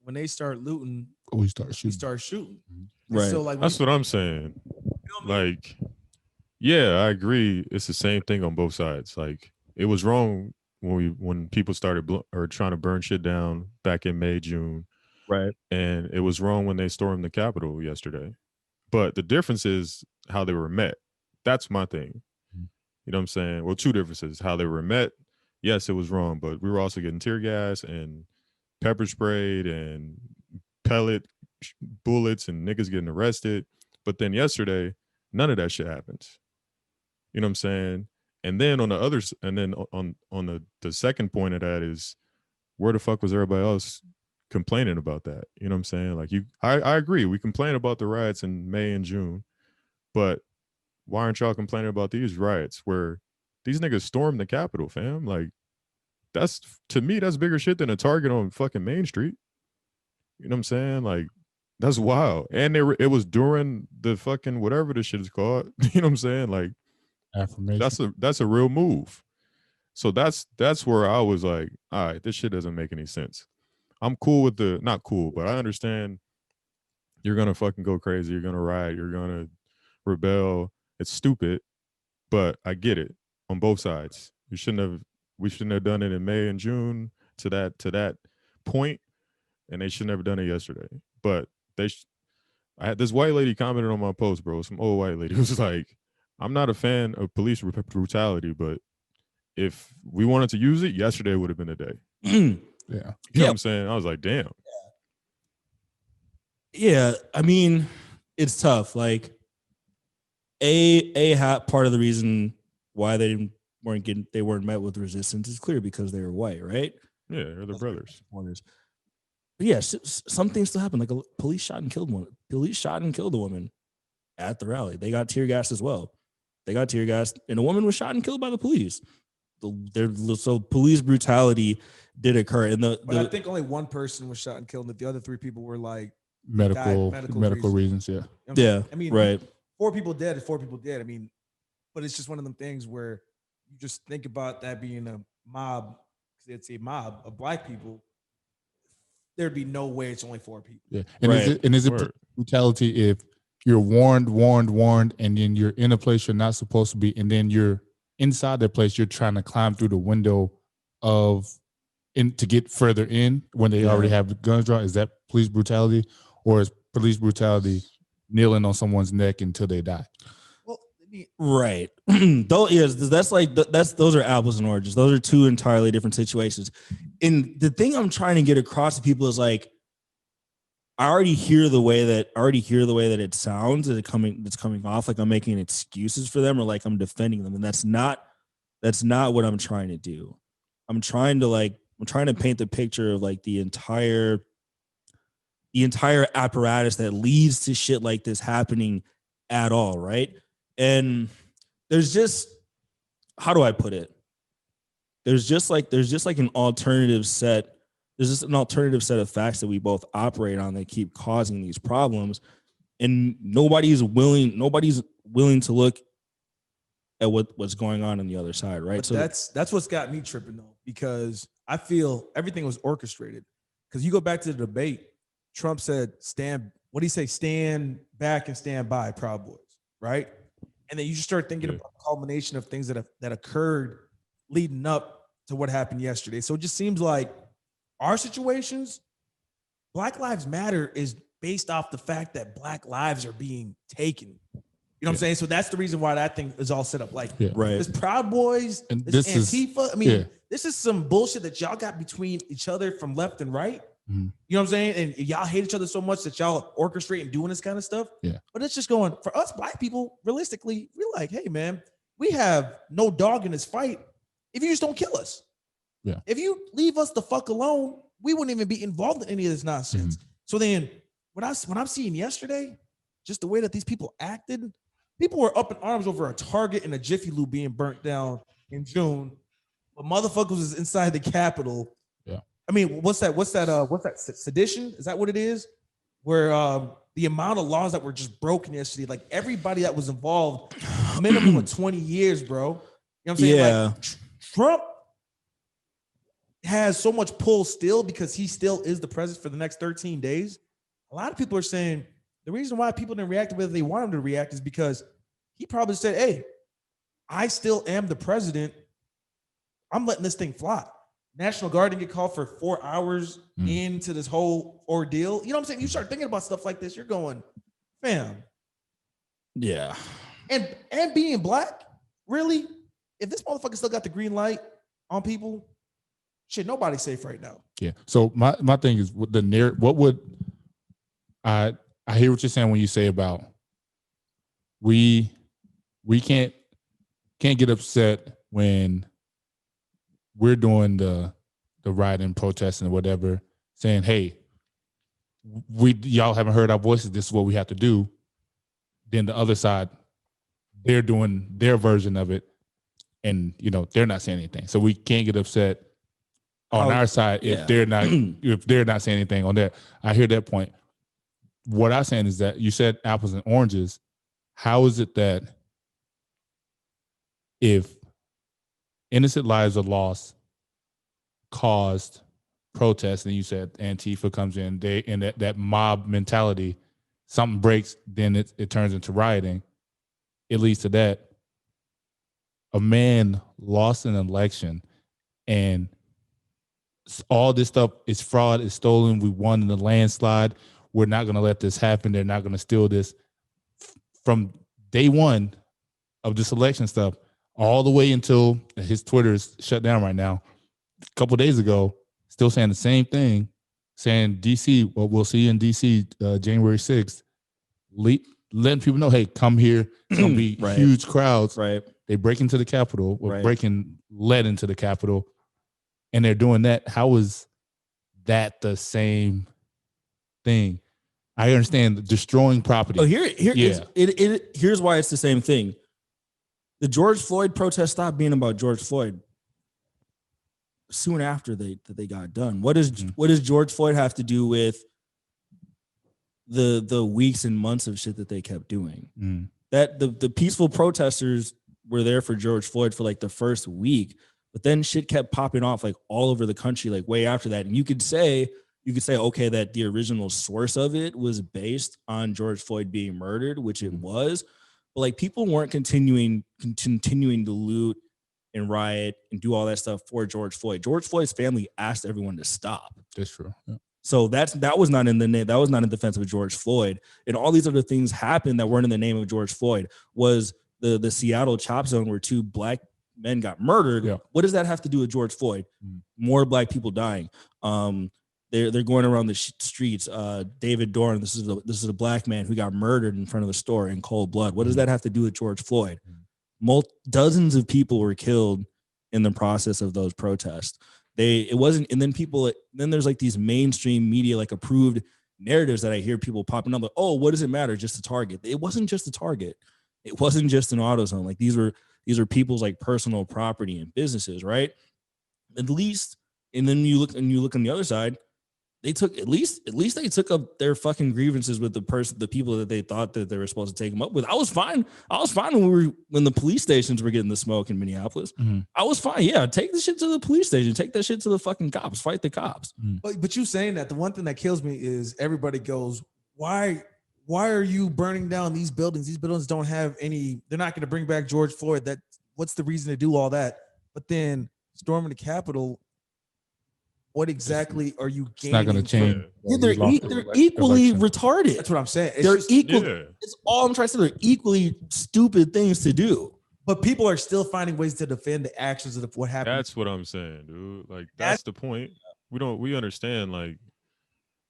when they start looting, We start we shooting. start shooting. Right. So like That's what I'm saying. Like, yeah, I agree. It's the same thing on both sides. Like, it was wrong when people started trying to burn shit down back in May, June. Right. And it was wrong when they stormed the Capitol yesterday. But the difference is how they were met. That's my thing. You know what I'm saying? Well, two differences. How they were met. Yes, it was wrong, but we were also getting tear gas and pepper sprayed and pellet bullets and niggas getting arrested. But then yesterday, none of that shit happens. You know what I'm saying? And then on the second point of that is, where the fuck was everybody else complaining about that? You know what I'm saying? Like I agree. We complain about the riots in May and June, but why aren't y'all complaining about these riots where these niggas stormed the Capitol, fam? Like, to me, that's bigger shit than a Target on fucking Main Street. You know what I'm saying? Like, that's wild. And it was during the fucking whatever this shit is called. You know what I'm saying? Like, Affirmation. that's a real move. So that's where I was like, all right, this shit doesn't make any sense. I'm cool with not cool, but I understand you're gonna fucking go crazy, you're gonna riot, you're gonna rebel. It's stupid, but I get it on both sides. We shouldn't have done it in May and June to that point, and they should never done it yesterday. But I had this white lady commented on my post, bro. Some old white lady who was like, I'm not a fan of police brutality, but if we wanted to use it, yesterday would have been the day. Yeah. You know what I'm saying? I was like, damn. Yeah, I mean, it's tough. Like, part of the reason why they weren't met with resistance is clear because they were white, right? Yeah, they're the brothers. But yeah, some things still happen. Like police shot and killed a woman at the rally. They got tear gassed as well. They got tear gassed, and a woman was shot and killed by the police. So police brutality did occur. But I think only one person was shot and killed, and the other three people were like medical reasons. Yeah. You know what I'm saying? I mean, right. 4 people dead is 4 people dead. I mean, but it's just one of them things where you just think about that being a mob. It's a mob of black people. There'd be no way it's only 4 people. Yeah. And is it brutality if you're warned, and then you're in a place you're not supposed to be, and then you're inside that place, you're trying to climb through the window to get further in when they already have the guns drawn? Is that police brutality, or is police brutality kneeling on someone's neck until they die? Well, right. Those are apples and oranges. Those are two entirely different situations. And the thing I'm trying to get across to people is like, I already hear the way that it sounds it's coming off like I'm making excuses for them or like I'm defending them, and that's not what I'm trying to do. I'm trying to paint the picture of like the entire apparatus that leads to shit like this happening at all, right? And there's just, how do I put it? There's just an alternative set of facts that we both operate on that keep causing these problems, and nobody's willing to look at what's going on the other side, right? But so that's what's got me tripping though, because I feel everything was orchestrated. Because you go back to the debate, Trump said, stand back and stand by, Proud Boys, right? And then you just start thinking about the culmination of things that occurred leading up to what happened yesterday. So it just seems like our situations, Black Lives Matter is based off the fact that Black lives are being taken. You know what I'm saying? So that's the reason why that thing is all set up. Like, this Proud Boys, and this is Antifa. This is some bullshit that y'all got between each other from left and right. You know what I'm saying? And y'all hate each other so much that y'all orchestrate and doing this kind of stuff. Yeah. But it's just going, for us Black people, realistically, we're like, hey, man, we have no dog in this fight if you just don't kill us. Yeah. If you leave us the fuck alone, we wouldn't even be involved in any of this nonsense. So then what I'm seeing yesterday, just the way that these people acted, people were up in arms over a Target and a Jiffy Lube being burnt down in June, but motherfuckers was inside the Capitol. Yeah. I mean, what's that? Sedition? Is that what it is? Where the amount of laws that were just broken yesterday, like everybody that was involved, minimum of 20 years, bro. You know what I'm saying? Yeah. Like, Trump has so much pull still because he still is the president for the next 13 days. A lot of people are saying the reason why people didn't react the way they want him to react is because he probably said, hey, I still am the president. I'm letting this thing fly. National Guard didn't get called for 4 hours into this whole ordeal. You know what I'm saying? You start thinking about stuff like this, you're going, fam. Yeah. And being Black, really? If this motherfucker still got the green light on people, shit, nobody's safe right now. Yeah. So my thing is what would I hear what you're saying when you say about we can't get upset when we're doing the rioting, protesting, or whatever, saying, hey, y'all haven't heard our voices, this is what we have to do. Then the other side, they're doing their version of it, and they're not saying anything. So we can't get upset on our side if they're not saying anything on that. I hear that point. What I'm saying is that you said apples and oranges. How is it that if innocent lives are lost, caused protests, and you said Antifa comes in, that mob mentality, something breaks, then it turns into rioting. It leads to that. A man lost an election, and all this stuff is fraud, is stolen. We won in the landslide. We're not going to let this happen. They're not going to steal this. From day one of this election stuff, all the way until his Twitter is shut down right now. A couple of days ago, still saying the same thing, saying DC, well, we'll see you in DC January 6th, letting people know, hey, come here. It's going to be huge crowds. Right. They break into the Capitol, led into the Capitol, and they're doing that. How is that the same thing? I understand destroying property. Oh, here's why it's the same thing. The George Floyd protest stopped being about George Floyd soon after they got done. What does George Floyd have to do with the weeks and months of shit that they kept doing? That the peaceful protesters were there for George Floyd for like the first week, but then shit kept popping off like all over the country, like way after that. And you could say, okay, that the original source of it was based on George Floyd being murdered, which it was, but like people weren't continuing to loot and riot and do all that stuff for George Floyd. George Floyd's family asked everyone to stop. That's true. Yeah. So that was not in the name. That was not in defense of George Floyd. And all these other things happened that weren't in the name of George Floyd. Was the Seattle chop zone where 2 Black men got murdered. Yeah. What does that have to do with George Floyd? More Black people dying. They're going around the streets. David Dorn, this is a Black man who got murdered in front of the store in cold blood. What does that have to do with George Floyd? Dozens of people were killed in the process of those protests. Then there's like these mainstream media like approved narratives that I hear people popping up like, oh, what does it matter? Just a Target. It wasn't just a Target. It wasn't just an AutoZone. Like these are people's like personal property and businesses, right? At least, and then you look on the other side, they took at least they took up their fucking grievances with the people that they thought that they were supposed to take them up with. I was fine when the police stations were getting the smoke in Minneapolis. I was fine. Yeah, take the shit to the police station. Take that shit to the fucking cops. Fight the cops. But you saying that, the one thing that kills me is everybody goes, why why are you burning down these buildings? These buildings don't have any, they're not going to bring back George Floyd. What's the reason to do all that? But then storming the Capitol, what exactly are you It's not going to gaining? change. Yeah, We lost they're the equally election. retarded. That's what I'm saying. It's They're just, equal. Yeah. It's all I'm trying to say. They're equally stupid things to do. but people are still finding ways to defend the actions of what happened. That's what I'm saying, dude. Like that's the point. We understand like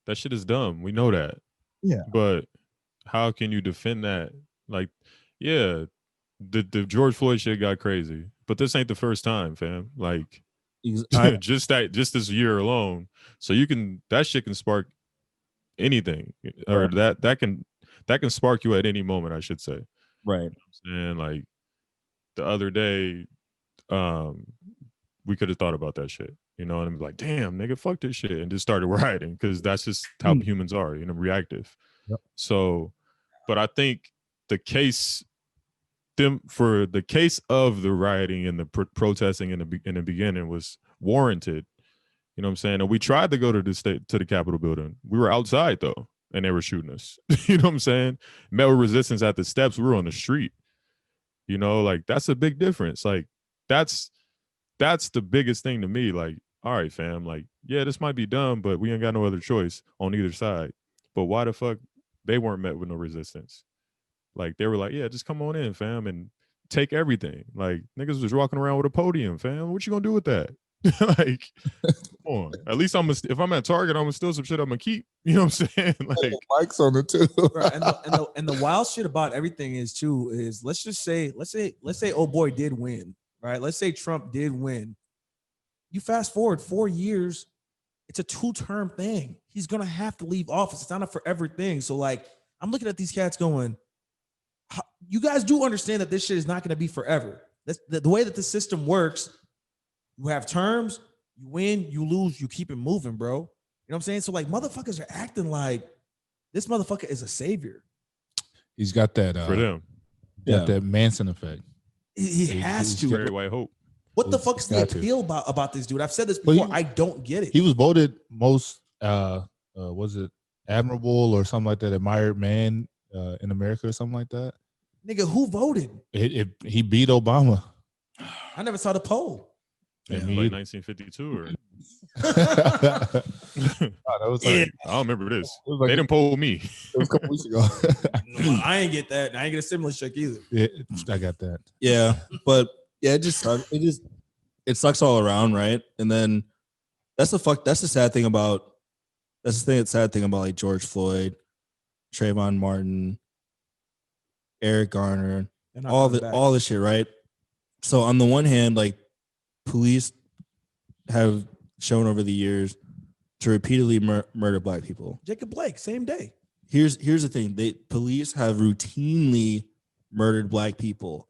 that shit is dumb. We know that. Yeah. But how can you defend that? Like, yeah, the George Floyd shit got crazy, but this ain't the first time, fam. Like, just this year alone. So that shit can spark anything, or that can spark you at any moment, I should say. Right. And like the other day, we could have thought about that shit, you know, and I'm like, damn, nigga, fuck this shit, and just started rioting because that's just how humans are, you know, reactive. Yep. So, but I think for the case of the rioting and the protesting in the beginning was warranted. You know what I'm saying? And we tried to go to the Capitol building. We were outside though, and they were shooting us. You know what I'm saying? Met with resistance at the steps. We were on the street. You know, like that's a big difference. Like that's the biggest thing to me. Like, all right, fam. Like, yeah, this might be dumb, but we ain't got no other choice on either side. But why the fuck they weren't met with no resistance? Like they were like, yeah, just come on in, fam, and take everything. Like niggas was walking around with a podium, fam. What you gonna do with that? Like, come on. At least if I'm at Target, I'm gonna steal some shit I'm gonna keep. You know what I'm saying? Like Mike's on it too. Right. And the wild shit about everything is let's say oh boy did win, right? Let's say Trump did win. You fast forward 4 years, it's a 2-term thing. He's gonna have to leave office. It's not a forever thing. So like I'm looking at these cats going, you guys do understand that this shit is not gonna be forever. That's the way that the system works. You have terms, you win, you lose, you keep it moving, bro. You know what I'm saying? So like motherfuckers are acting like this motherfucker is a savior. He's got that for them. Got that Manson effect. He has to. Very white hope. What the fuck is the appeal about this dude? I've said this before. I don't get it. He was voted most was it admirable or something like that, admired man in America or something like that. Nigga, who voted? He beat Obama. I never saw the poll. Yeah, like 1952 or that was like, I don't remember this. Like they didn't poll me. It was a couple weeks ago. I ain't get that. I ain't get a stimulus check either. Yeah, I got that. Yeah, but yeah, it sucks all around, right? And then that's the sad thing about like George Floyd, Trayvon Martin, Eric Garner, all the shit, right? So on the one hand, like police have shown over the years to repeatedly murder black people. Jacob Blake, same day. Here's the thing: police have routinely murdered black people,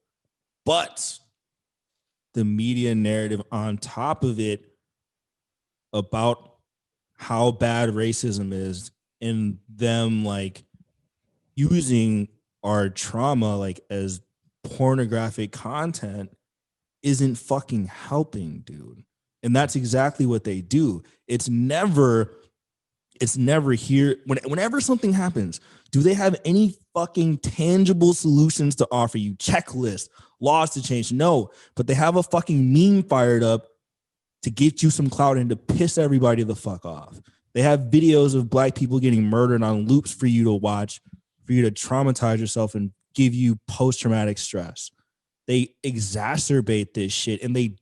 but the media narrative on top of it about how bad racism is and them like using our trauma like as pornographic content isn't fucking helping, dude. And that's exactly what they do. It's never here. Whenever something happens, do they have any fucking tangible solutions to offer you? Checklist, laws to change? No, but they have a fucking meme fired up to get you some clout and to piss everybody the fuck off. They have videos of black people getting murdered on loops for you to watch, for you to traumatize yourself and give you post-traumatic stress. They exacerbate this shit, and the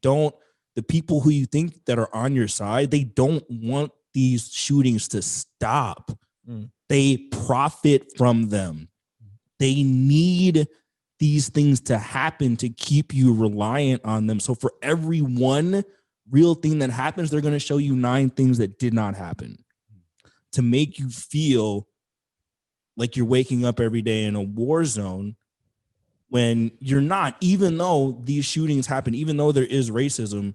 people who you think that are on your side, they don't want these shootings to stop. They profit from them. They need these things to happen to keep you reliant on them. So for every one real thing that happens, they're going to show you 9 things that did not happen to make you feel like you're waking up every day in a war zone when you're not. Even though these shootings happen, even though there is racism,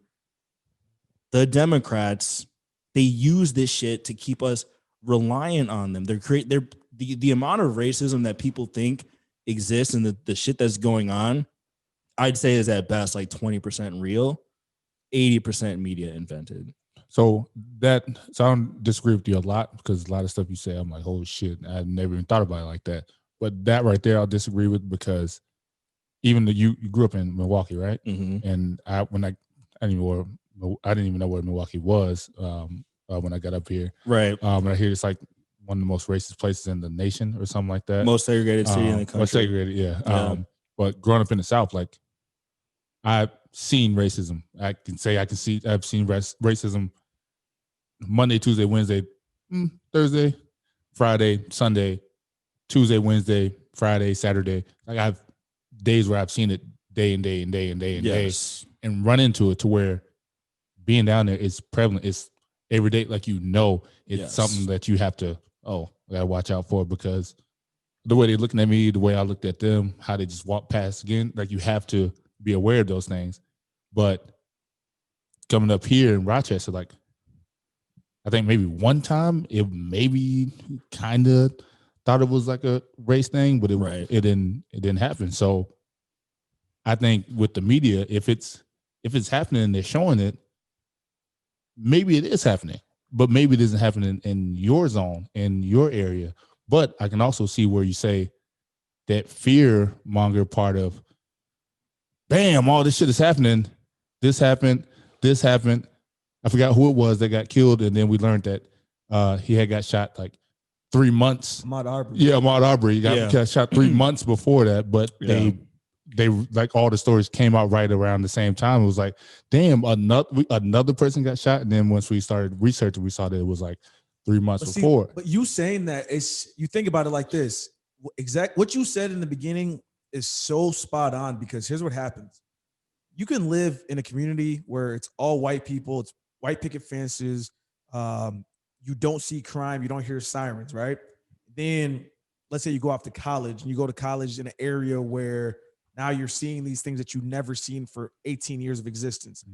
the Democrats, they use this shit to keep us reliant on them. The amount of racism that people think exists and the shit that's going on, I'd say is at best like 20% real, 80% media invented. So I don't disagree with you a lot because a lot of stuff you say, I'm like, holy shit, I've never even thought about it like that. But that right there, I'll disagree with because even though you grew up in Milwaukee, right? Mm-hmm. And I didn't even know where Milwaukee was when I got up here. Right. And I hear it's like one of the most racist places in the nation or something like that. Most segregated city in the country. Most segregated, yeah. Yeah. But growing up in the South, like I've seen racism. I've seen racism Monday, Tuesday, Wednesday, Thursday, Friday, Sunday, Tuesday, Wednesday, Friday, Saturday. Like I have days where I've seen it day and day and day and day and day and run into it to where being down there is prevalent. It's every day. Like, it's something that you have to, gotta watch out for because the way they're looking at me, the way I looked at them, how they just walk past again, like you have to be aware of those things. But coming up here in Rochester, like I think maybe one time it maybe kind of thought it was like a race thing, but it didn't happen. So I think with the media, if it's happening and they're showing it, maybe it is happening, but maybe it isn't happening in your zone, in your area. But I can also see where you say that fear monger part of, bam, all this shit is happening. This happened. This happened. I forgot who it was that got killed. And then we learned that he had got shot like 3 months. Ahmaud Arbery. Yeah, Ahmaud Arbery got shot 3 months before that. But they like all the stories came out right around the same time. It was like, damn, another person got shot. And then once we started researching, we saw that it was like 3 months before. But you saying that, you think about it like this. What you said in the beginning is so spot on because here's what happens. You can live in a community where it's all white people, it's white picket fences, you don't see crime, you don't hear sirens, right? Then let's say you go off to college and you go to college in an area where now you're seeing these things that you've never seen for 18 years of existence.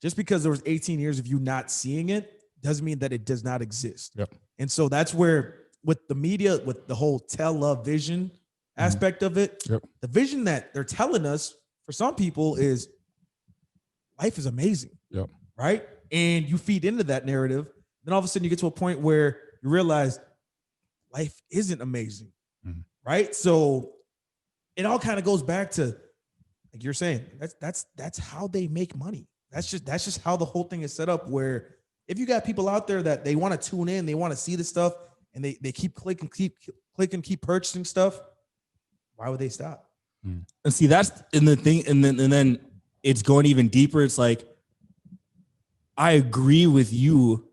Just because there was 18 years of you not seeing it doesn't mean that it does not exist. Yep. And so that's where with the media, with the whole tell, love, vision aspect of it, the vision that they're telling us for some people is life is amazing, right? And you feed into that narrative. Then all of a sudden you get to a point where you realize life isn't amazing, right? So it all kind of goes back to, like you're saying, that's how they make money. That's just how the whole thing is set up. Where if you got people out there that they want to tune in, they want to see the stuff, and they keep clicking, keep purchasing stuff, why would they stop? And see, that's in the thing, and then it's going even deeper. It's like I agree with you,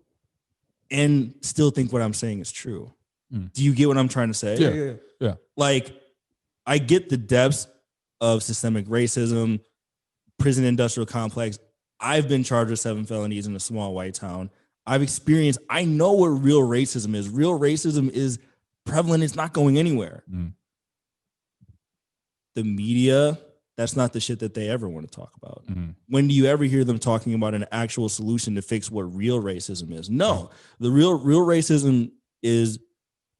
and still think what I'm saying is true. Do you get what I'm trying to say? Yeah. Like, I get the depths of systemic racism, prison industrial complex. I've been charged with 7 felonies in a small white town. I know what real racism is. Real racism is prevalent. It's not going anywhere. The media, that's not the shit that they ever want to talk about. When do you ever hear them talking about an actual solution to fix what real racism is? No, the real racism is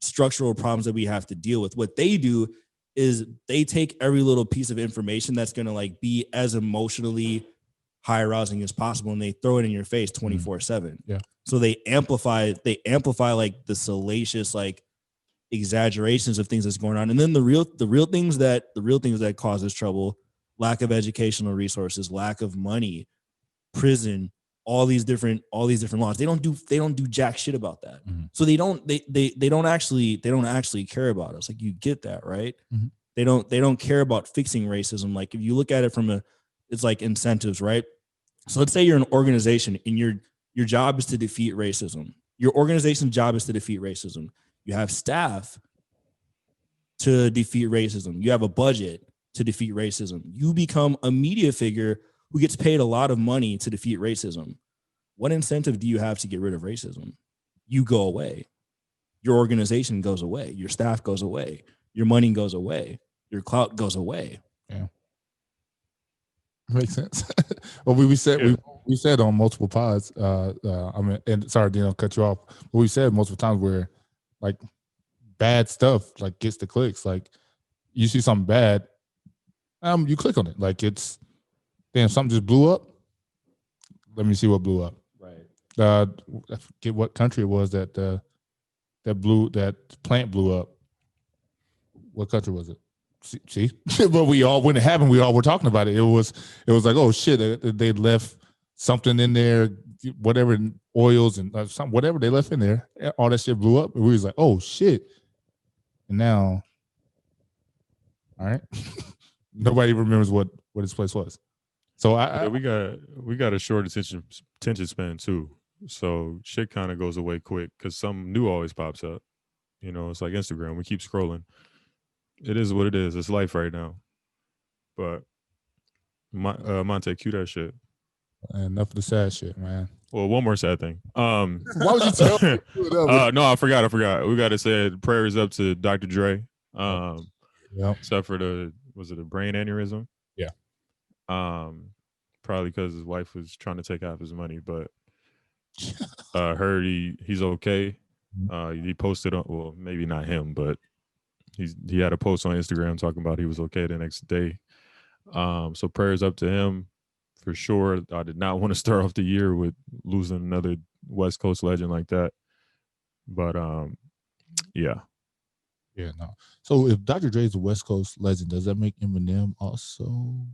structural problems that we have to deal with. What they do is they take every little piece of information that's going to like be as emotionally high arousing as possible, and they throw it in your face 24/7. Yeah. So they amplify like the salacious, like exaggerations of things that's going on. And then the real things that causes trouble, lack of educational resources, lack of money, prison, all these different laws. They don't do jack shit about that. So they don't actually care about us. Like, you get that, right? They don't care about fixing racism. Like, if you look at it it's like incentives, right? So let's say you're an organization and your job is to defeat racism. Your organization's job is to defeat racism. You have staff to defeat racism. You have a budget to defeat racism. You become a media figure who gets paid a lot of money to defeat racism. What incentive do you have to get rid of racism? You go away. Your organization goes away. Your staff goes away. Your money goes away. Your clout goes away. Yeah. Makes sense. Well, we said on multiple pods, and sorry, Dino, cut you off, but we said multiple times where like bad stuff like gets the clicks. Like, you see something bad, you click on it. Like, it's, damn, something just blew up. Let me see what blew up. Right. I forget what country it was that that plant blew up. What country was it? See, but when it happened, we all were talking about it. It was like, oh shit, they left something in there, whatever oils and whatever they left in there. All that shit blew up. And we was like, oh shit. And now, all right, nobody remembers what this place was. So we got a short attention span too. So shit kind of goes away quick because something new always pops up. You know, it's like Instagram. We keep scrolling. It is what it is. It's life right now. But Monte, cue that shit. Enough of the sad shit, man. Well, one more sad thing. Why would you tell me? No, I forgot. We got to say prayers up to Dr. Dre. Except for a brain aneurysm? Yeah. Probably because his wife was trying to take half his money, but heard he's okay. He posted on, well, maybe not him, but he had a post on Instagram talking about he was okay the next day. So prayers up to him for sure. I did not want to start off the year with losing another West Coast legend like that. But yeah. Yeah, no. So if Dr. Dre is a West Coast legend, does that make Eminem also?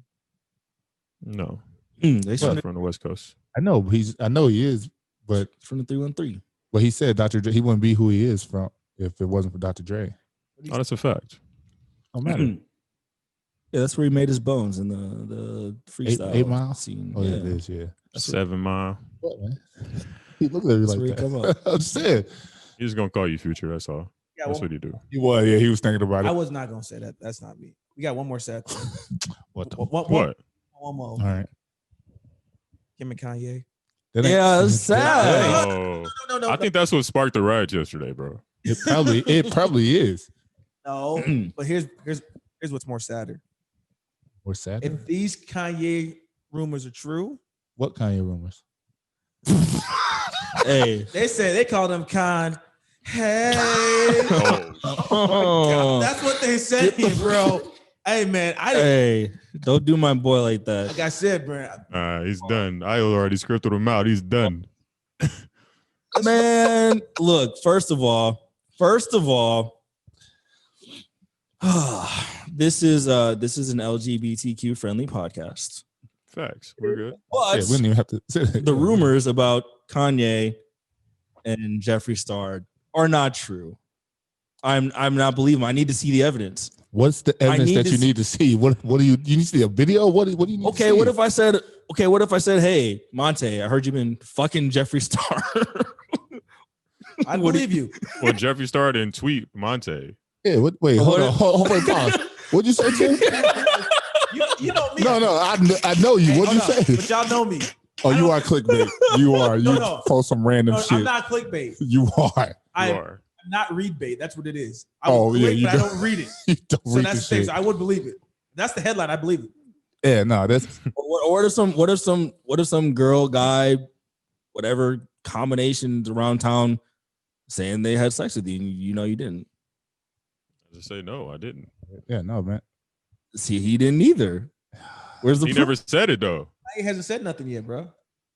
No. He's from the West Coast. I know he is, but from the 313. But he said Dr. Dre, he wouldn't be who he is from if it wasn't for Dr. Dre. Oh, that's a fact. No matter. Yeah, that's where he made his bones in the freestyle 8 Mile scene. Oh, yeah, it is. Yeah, 7 Mile. What, man? He looked at me like that. I'm saying he's gonna call you future. That's all. Yeah, that's what he do. He was. Yeah, he was thinking about it. I was not gonna say that. That's not me. We got one more set. What? One more. All right. Kim and Kanye. Yeah, it's sad. No. I think that's what sparked the riot yesterday, bro. It probably is. No, but here's what's more sadder. More sadder? If these Kanye rumors are true. What Kanye rumors? Hey, they called him Kanye. Hey, that's what they said, bro. Hey man, don't do my boy like that. Like I said, bro. He's done. I already scripted him out. He's done. Man, look. First of all, this is an LGBTQ friendly podcast. Facts. We're good. But we didn't even have to say that. The rumors about Kanye and Jeffree Star are not true. I'm not believing. I need to see the evidence. What's the evidence that you need to see? What do you need to see a video? What do you need to see? What if I said, hey, Monte, I heard you've been fucking Jeffree Star. I believe you. Well, Jeffree Star didn't tweet Monte. Yeah, wait, hold on, pause. What'd you say, Tim? You know me. No, I know you. What'd you say? But y'all know me. Oh, you are clickbait. You are. You post some random shit. I'm not clickbait. You are. I'm not read bait. That's what it is. I don't read it. You don't so read that's the thing. So I would believe it. That's the headline. I believe it. Yeah, no, that's. What if some girl, guy, whatever combinations around town saying they had sex with you and you know you didn't? I just say no, I didn't. Yeah, no, man. See, he didn't either. Where's the He proof? never said it though. He hasn't said nothing yet, bro.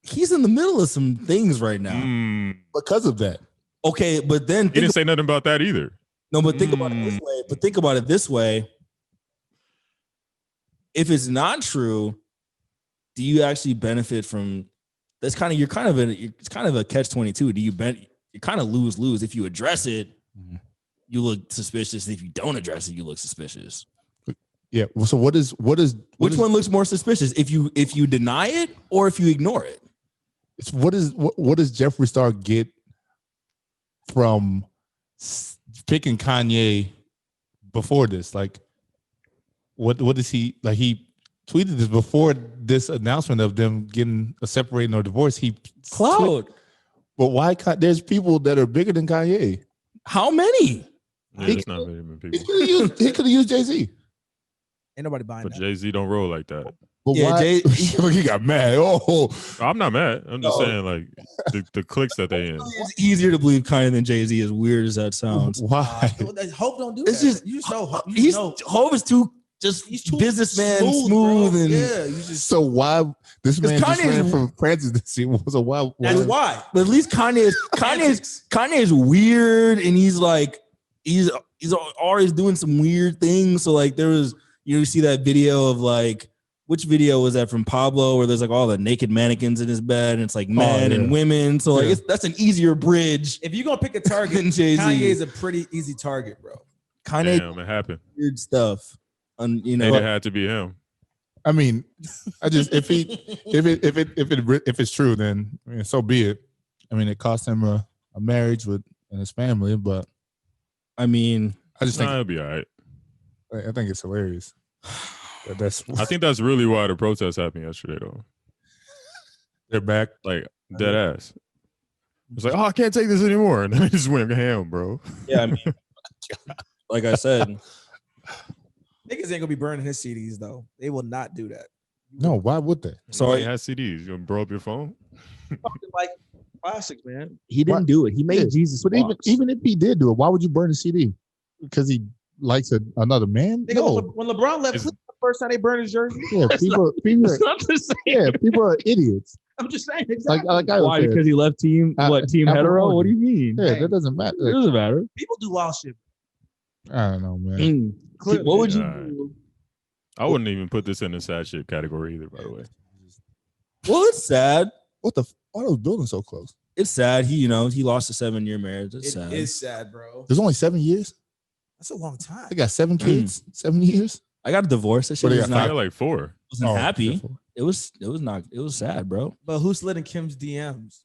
He's in the middle of some things right now. Because of that. Okay, but then he didn't say nothing about that either. No, but think about it this way. If it's not true, do you actually benefit from? It's kind of a catch-22. You kind of lose if you address it. You look suspicious. If you don't address it, you look suspicious. Yeah. So which one looks more suspicious? If you deny it or if you ignore it? What does Jeffree Star get from picking Kanye before this? Like, what does he like? He tweeted this before this announcement of them getting separating or divorce. Cloud. But why? There's people that are bigger than Kanye. How many? Yeah, there's not very many people. He could have used Jay-Z. Ain't nobody buying but that. Jay-Z don't roll like that. But why? He got mad. Oh, I'm not mad. I'm just saying, like the clicks that they in. It's easier to believe Kanye than Jay-Z, as weird as that sounds. Why? Hope don't do It's that. just You so Hov is too just He's too businessman, bro. smooth and yeah, you just So why this man just Kanye's- ran for presidency? So why? that's why. But at least Kanye's weird, and he's always doing some weird things. So like there was, you see that video of like, which video was that from Pablo, where there's like all the naked mannequins in his bed, and it's like men and women. So like that's an easier bridge. If you're gonna pick a target, than Jay-Z. Kanye is a pretty easy target, bro. Kanye Damn, it happened. weird stuff, and you And know. it had to be him. I mean, I just if it's true, then I mean, so be it. I mean, it cost him a marriage and his family, but I mean, I just think Nah, it'll be all right. I think it's hilarious. That's I think that's really why the protest happened yesterday, though. they're back. Like dead ass. It's like, oh, I can't take this anymore, and then they just went ham, bro. yeah, I mean, like I said, Niggas ain't gonna be burning his CDs though. They will not do that. No, why would they? So he has CDs. You gonna blow up your phone? Fucking like classics, man. he didn't do it. He made Jesus. But even if he did do it, why would you burn a CD? Because he likes another man? Nigga, No. when LeBron left Cleveland the first time they burned his jersey, Yeah, people, not the same. yeah, people are idiots. I'm just saying. Exactly. Like I Why? said, Because he left team team Apple hetero? Order. What do you mean? yeah, that doesn't matter. It doesn't matter. People do wild shit. I don't know, man. Mm. What would you Yeah. do? I wouldn't even put this in the sad shit category either, by the way. Well, it's sad. What the? Why are those buildings so close? It's sad. He lost a 7-year marriage. It's It sad. is sad, bro. There's only 7 years. That's a long time. They got 7 kids. 7 years. I got a divorce. That shit What do you was got? I not got like 4. wasn't Oh, happy. therefore. It was sad, bro. But who slid in Kim's DMs?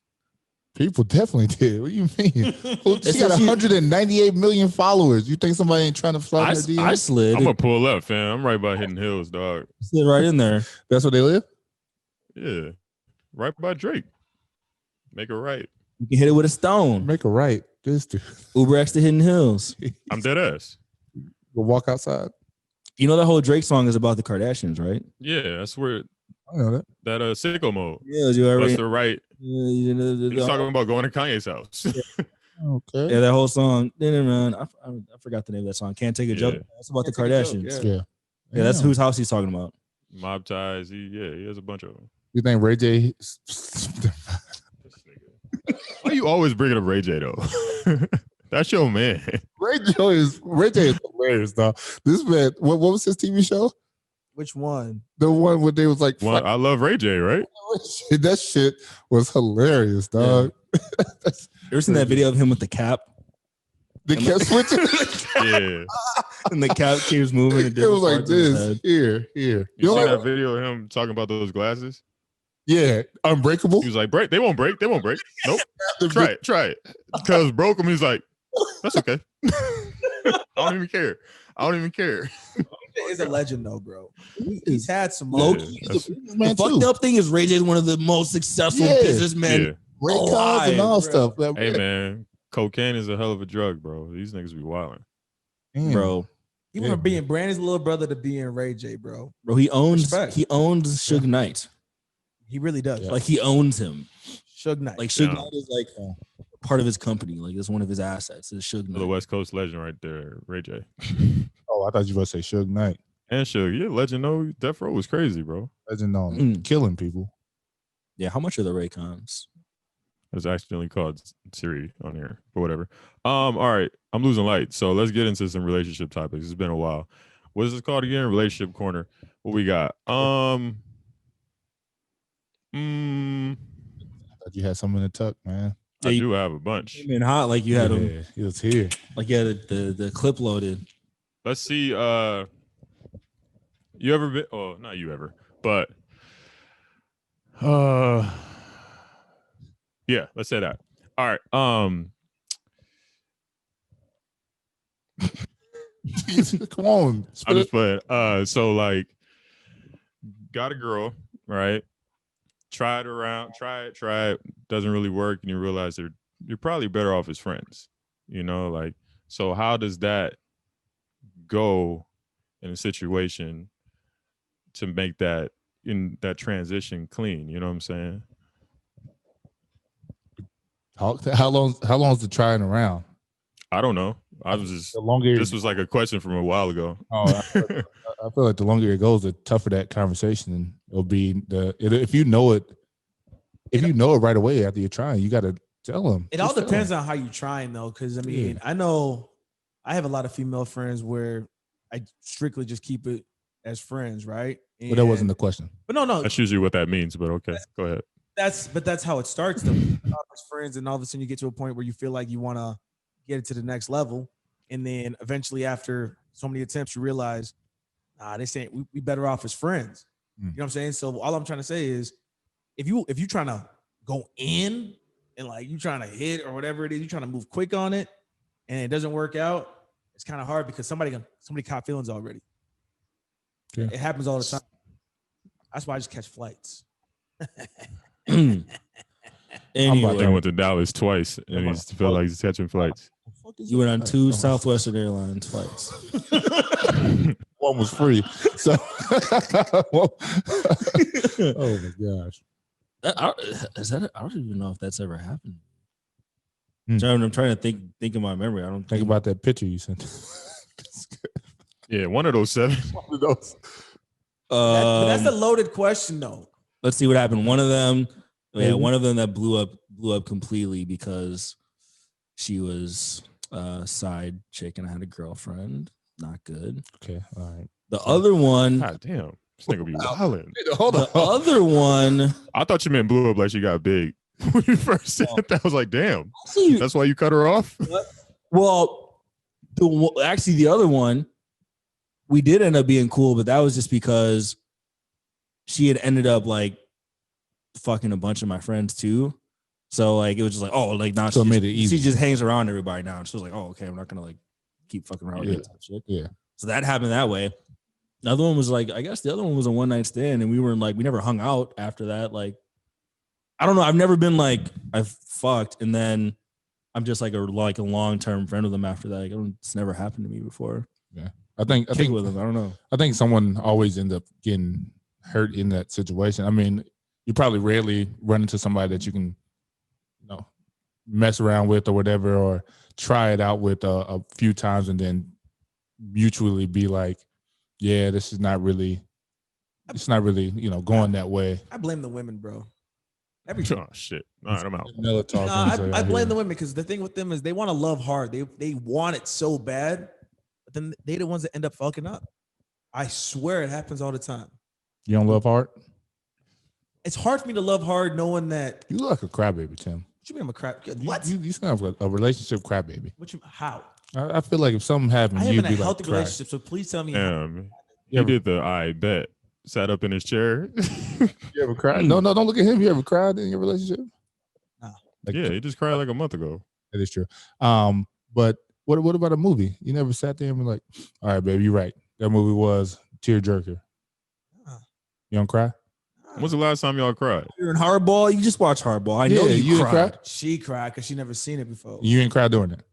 People definitely did. What do you mean? Well, she got It's- 198 million followers. You think somebody ain't trying to slide in the I DM? slid. I'm gonna pull up, fam. I'm right by Hidden Hills, dog. Slid right in there. That's where they live? Yeah, right by Drake. Make it right. You can hit it with a stone. Make a right. This dude. Uber X to Hidden Hills. I'm dead ass. Go walk outside. You know that whole Drake song is about the Kardashians, right? Yeah, that's where I know that. that sicko mode. Yeah, you already. Buster right. He's talking about going to Kanye's house. Okay. Yeah, that whole song. I forgot the name of that song. Can't take a joke. Yeah. That's about the Can't Take a Joke, Kardashians. yeah. Yeah. Yeah, that's Damn. whose house he's talking about. Mob ties. He has a bunch of them. You think Ray J? Why you always bringing up Ray J though? That's your man. Ray J is hilarious, though. This man, what was his TV show? Which one? The one where they was like, One, I love Ray J, right? that shit was hilarious, dog. You ever seen that video of him with the cap? They kept switching. Yeah. And the cap keeps moving. It was like this. Here. You You know, see like, that video of him talking about those glasses? yeah, Unbreakable. He was like, break. They won't break. They won't break. Nope. Try it. Because broke him. He's like, that's okay. I don't even care. Is a legend though, bro. He's had some Low moments. key. That's- Man, The fucked up thing is Ray J is one of the most successful Yeah. businessmen. Yeah. Ray Cons and alive, all bro. stuff. Hey man, cocaine is a hell of a drug, bro. These niggas be wilding. Damn. Bro. He went from being Brandon's little brother to being Ray J, bro. Bro, he owns Respect. Suge Knight. He really does. Yeah. Like he owns him. Suge Knight. Like Suge Yeah. Knight is like part of his company. Like it's one of his assets. Is Suge The Knight. West Coast legend right there, Ray J. Oh, I thought you were going to say Suge Knight. And Suge, yeah, legend. No, Death Row was crazy, bro. Legend on Mm. killing people. Yeah, how much are the Raycons? It was accidentally called Siri on here, but whatever. All right, I'm losing light, so let's get into some relationship topics. It's been a while. What is this called again? Relationship corner. What we got? I thought you had something in the tuck, man. I Yeah, do have a bunch. Came in hot like you had him. Yeah, he was here. Like you had the clip loaded. Let's see. You ever been? Oh, not you ever, but yeah. Let's say that. All right. Come on. I'm Spit just playing. So like, got a girl, right? Try it. Doesn't really work, and you realize you're probably better off as friends. You know, like, so how does that go in a situation to make that transition clean? You know what I'm saying? How long is the trying around? I don't know. I was just. The longer This was like a question from a while ago. I feel like the longer it goes, the tougher that conversation will be. If you know it right away after you're trying, you got to tell them. It all depends on how you're trying, though, because I mean, I know I have a lot of female friends where I strictly just keep it as friends, right? But that wasn't the question. But no, That's usually what that means. But okay, go ahead. That's how it starts, though. As friends, and all of a sudden you get to a point where you feel like you want to get it to the next level, and then eventually, after so many attempts, you realize, this ain't. We better off as friends. You know what I'm saying? So all I'm trying to say is, if you're trying to go in and like you trying to hit or whatever it is, you're trying to move quick on it, and it doesn't work out, it's kind of hard because somebody caught feelings already. Yeah. It happens all the time. That's why I just catch flights. Anyway. I went to Anyway, Dallas twice, and he felt like he's catching flights. you went on 2 Southwestern Airlines flights. One was free. So, oh my gosh. I don't even know if that's ever happened. I'm trying to think of my memory. I don't think about that picture you sent. Yeah, one of those 7. One of those. That's a loaded question, though. Let's see what happened. One of them that blew up completely because she was a side chick and I had a girlfriend. Not good. Okay, all right. The other one, God damn, this nigga be wildin'. Hold on. The other one, I thought you meant blew up like she got big. When you first said that, I was like, damn, that's why you cut her off? Well, the other one, we did end up being cool, but that was just because she had ended up like fucking a bunch of my friends too. So like it was just like, oh, like now she just hangs around everybody now. And she was like, oh, okay, I'm not gonna like keep fucking around with that type of shit. Yeah. So that happened that way. The other one was like, I guess the other one was a one night stand, and we never hung out after that. Like, I don't know. I've never been like I fucked and then I'm just like a long term friend with them after that. Like, it's never happened to me before. Yeah, I think with them. I don't know. I think someone always ends up getting hurt in that situation. I mean, you probably rarely run into somebody that you can, mess around with or whatever, or try it out with a few times and then mutually be like, yeah, it's not really, going that way. I blame the women, bro. Oh shit! All right, I'm out. I blame the women because the thing with them is they want to love hard. They want it so bad, but then they the ones that end up fucking up. I swear it happens all the time. You don't love hard? It's hard for me to love hard knowing that you look like a crybaby, Tim. What you mean I'm a crap? What? You sound like a relationship crybaby. How? I feel like if something happened, I am you'd in a be healthy like, relationship, so please tell me. He did the I bet. Sat up in his chair. You ever cried? No, don't look at him. You ever cried in your relationship? No. Yeah, he just cried like a month ago. That is true. But what about a movie? You never sat there and be like, all right, baby, you're right. That movie was tearjerker. You don't cry? When's the last time y'all cried? You're in Hardball. You just watch Hardball. I know you cried. She cried because she never seen it before. You ain't cried during that?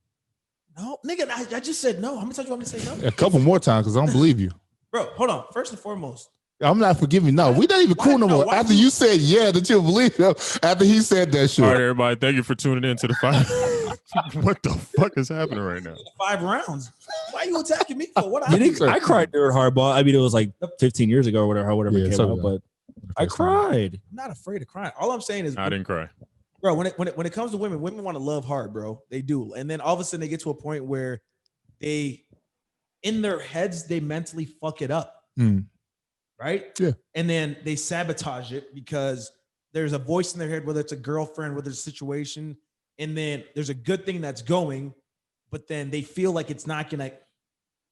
No, nigga, I just said no. How many times you want me to say no? A couple more times because I don't believe you. Bro, hold on. First and foremost, I'm not forgiving. No, we're not even cool no more. After you said yeah that you believe him, after he said that shit. All right, everybody, thank you for tuning in to the 5. What the fuck is happening right now? 5 rounds. Why are you attacking me for? What I cried during Hardball. I mean, it was like 15 years ago or whatever yeah, came out, but I cried. I'm not afraid of crying. All I'm saying is I didn't cry. Bro, when it comes to women want to love hard, bro. They do. And then all of a sudden they get to a point where they, in their heads, they mentally fuck it up. Right? Yeah. And then they sabotage it because there's a voice in their head, whether it's a girlfriend, whether it's a situation, and then there's a good thing that's going, but then they feel like it's not gonna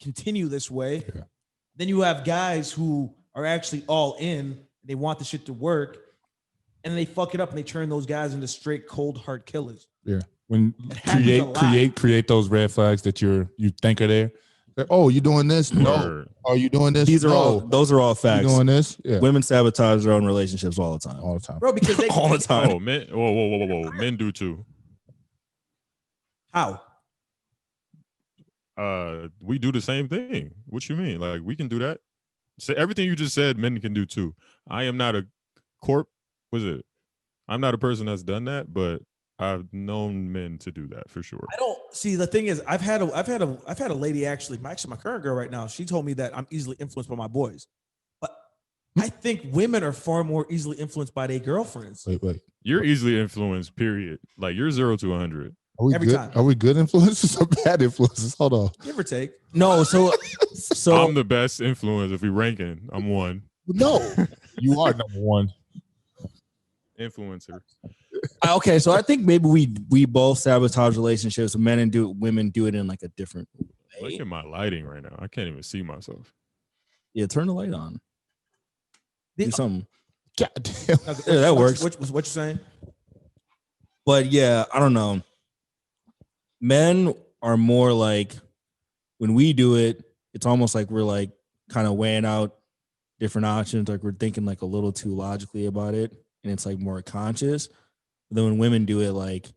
continue this way. Yeah. Then you have guys who are actually all in, they want the shit to work, and they fuck it up and they turn those guys into straight cold heart killers. Yeah. When create those red flags that you think are there. Like, oh, you doing this? No. Are you doing this? Those are all facts. You doing this? Yeah. Women sabotage their own relationships all the time. All the time. Bro, because they all the time. Oh, men. Whoa. Men do too. How? We do the same thing. What you mean? Like we can do that? So everything you just said, men can do too. I am not a I'm not a person that's done that, but I've known men to do that for sure. I don't see. The thing is, I've had a lady actually my current girl right now. She told me that I'm easily influenced by my boys, but I think women are far more easily influenced by their girlfriends. Wait. You're easily influenced. Period. Like you're 0 to 100. Are we Every good? time. Are we good influences or bad influences? Hold on. Give or take. No, so I'm the best influence. If we ranking, I'm one No, you are number one. influencer. okay, so I think maybe we both sabotage relationships. Women do it in like a different way. Look at my lighting right now. I can't even see myself. Yeah, turn the light on. Do something. God damn. Yeah, that works. What you saying? But yeah, I don't know. Men are more like, when we do it, it's almost like we're like kind of weighing out different options. Like we're thinking like a little too logically about it, and it's like more conscious. But then when women do it, like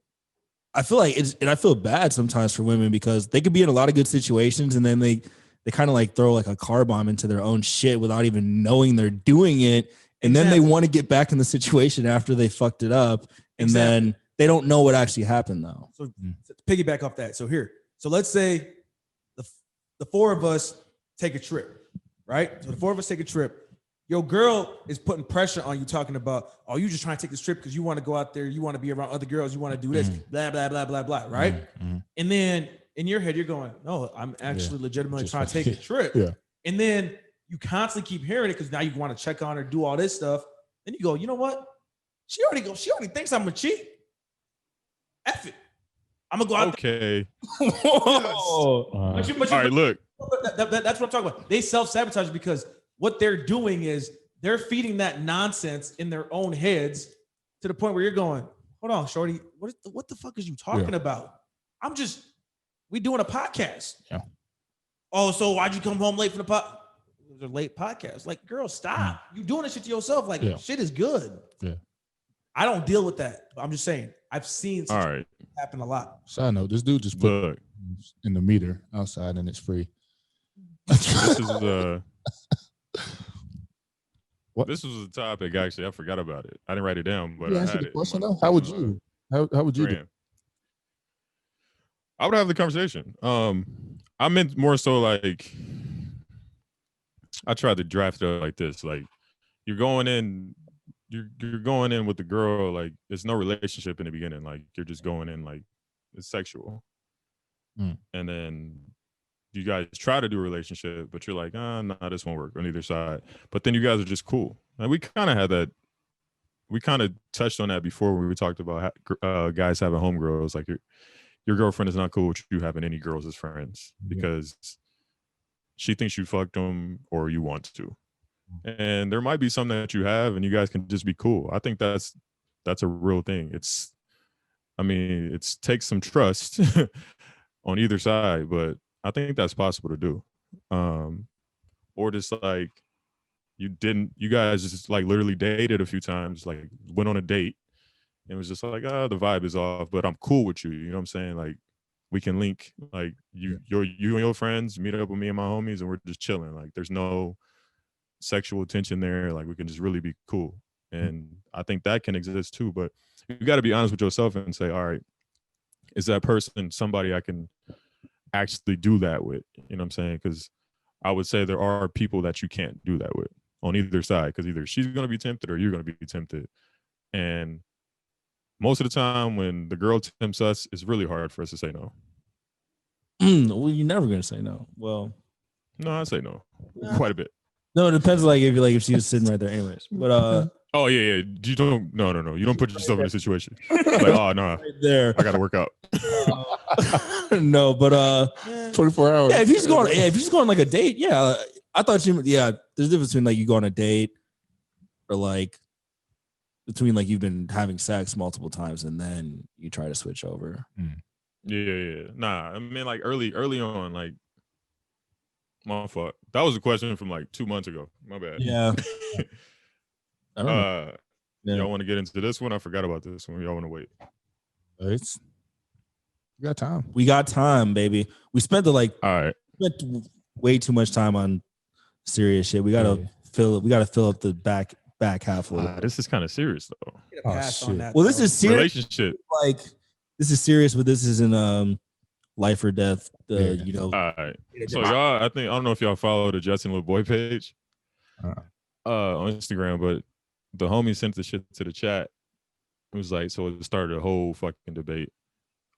I feel like and I feel bad sometimes for women because they could be in a lot of good situations, and then they kind of like throw like a car bomb into their own shit without even knowing they're doing it. And then they want to get back in the situation after they fucked it up. And then they don't know what actually happened though. So to piggyback off that. So let's say the four of us take a trip, right? So the four of us take a trip. Your girl is putting pressure on you, talking about, oh, you just trying to take this trip because you want to go out there, you want to be around other girls, you want to do this, blah, blah, blah, blah, blah, right? And then in your head, you're going, no, I'm actually legitimately Just trying to take a trip. Yeah. And then you constantly keep hearing it because now you want to check on her, do all this stuff. Then you go, you know what? She already thinks I'm a cheat. F it. I'm gonna go out. Okay. Whoa. All right, look. That's what I'm talking about. They self-sabotage because what they're doing is they're feeding that nonsense in their own heads to the point where you're going, hold on, shorty, what the fuck is you talking about? We doing a podcast. Yeah. Oh, so why'd you come home late for the podcast? It was a late podcast. Like, girl, stop. You doing this shit to yourself. Like, shit is good. Yeah. I don't deal with that. I'm just saying, I've seen All happen a lot. Side note, this dude just put Look, in the meter outside and it's free. this is What? This was a topic. Actually, I forgot about it. I didn't write it down, but You I answered had the it. question though? How would you? How would you do? I would have the conversation. I meant more so like I tried to draft it like this. Like you're going in with the girl, like there's no relationship in the beginning. Like you're just going in like it's sexual. And then you guys try to do a relationship, but you're like, no, this won't work on either side. But then you guys are just cool. And we kind of had that. We kind of touched on that before when we talked about guys having homegirls. Like your girlfriend is not cool with you having any girls as friends because she thinks you fucked them or you want to. And there might be some that you have and you guys can just be cool. I think that's a real thing. It takes some trust on either side, but I think that's possible to do. Or just like you guys just like literally dated a few times, like went on a date and was just like, the vibe is off, but I'm cool with you. You know what I'm saying? Like we can link, like you and your friends meet up with me and my homies and we're just chilling. Like there's no sexual tension there. Like we can just really be cool. And I think that can exist too, but you got to be honest with yourself and say, all right, is that person somebody I can actually do that with? You know what I'm saying? Because I would say there are people that you can't do that with on either side, because either she's going to be tempted or you're going to be tempted. And most of the time when the girl tempts us, it's really hard for us to say no. Well, you're never going to say no. Well, no, I say no quite a bit. No, it depends. Like if she was sitting right there, anyways. But oh yeah. You don't. No. You don't put yourself in a situation like, oh no, right there. I got to work out. No, but 24 hours. Yeah, if you're just going like a date, yeah. I thought there's a difference between like you go on a date or like between like you've been having sex multiple times and then you try to switch over. Yeah. Nah, I mean like early on, like my fault. That was a question from like 2 months ago. My bad. Yeah. I don't know. Y'all want to get into this one? I forgot about this one. Y'all want to wait? We got time. We got time, baby. We spent all right. Way too much time on serious shit. We gotta fill up the back half of it. This is kind of serious though. Well, this is serious. Relationship. Like this is serious, but this isn't life or death. You know. All right. So y'all, I don't know if y'all follow the Justin Little Boy page on Instagram, but the homie sent the shit to the chat. It was like, so it started a whole fucking debate.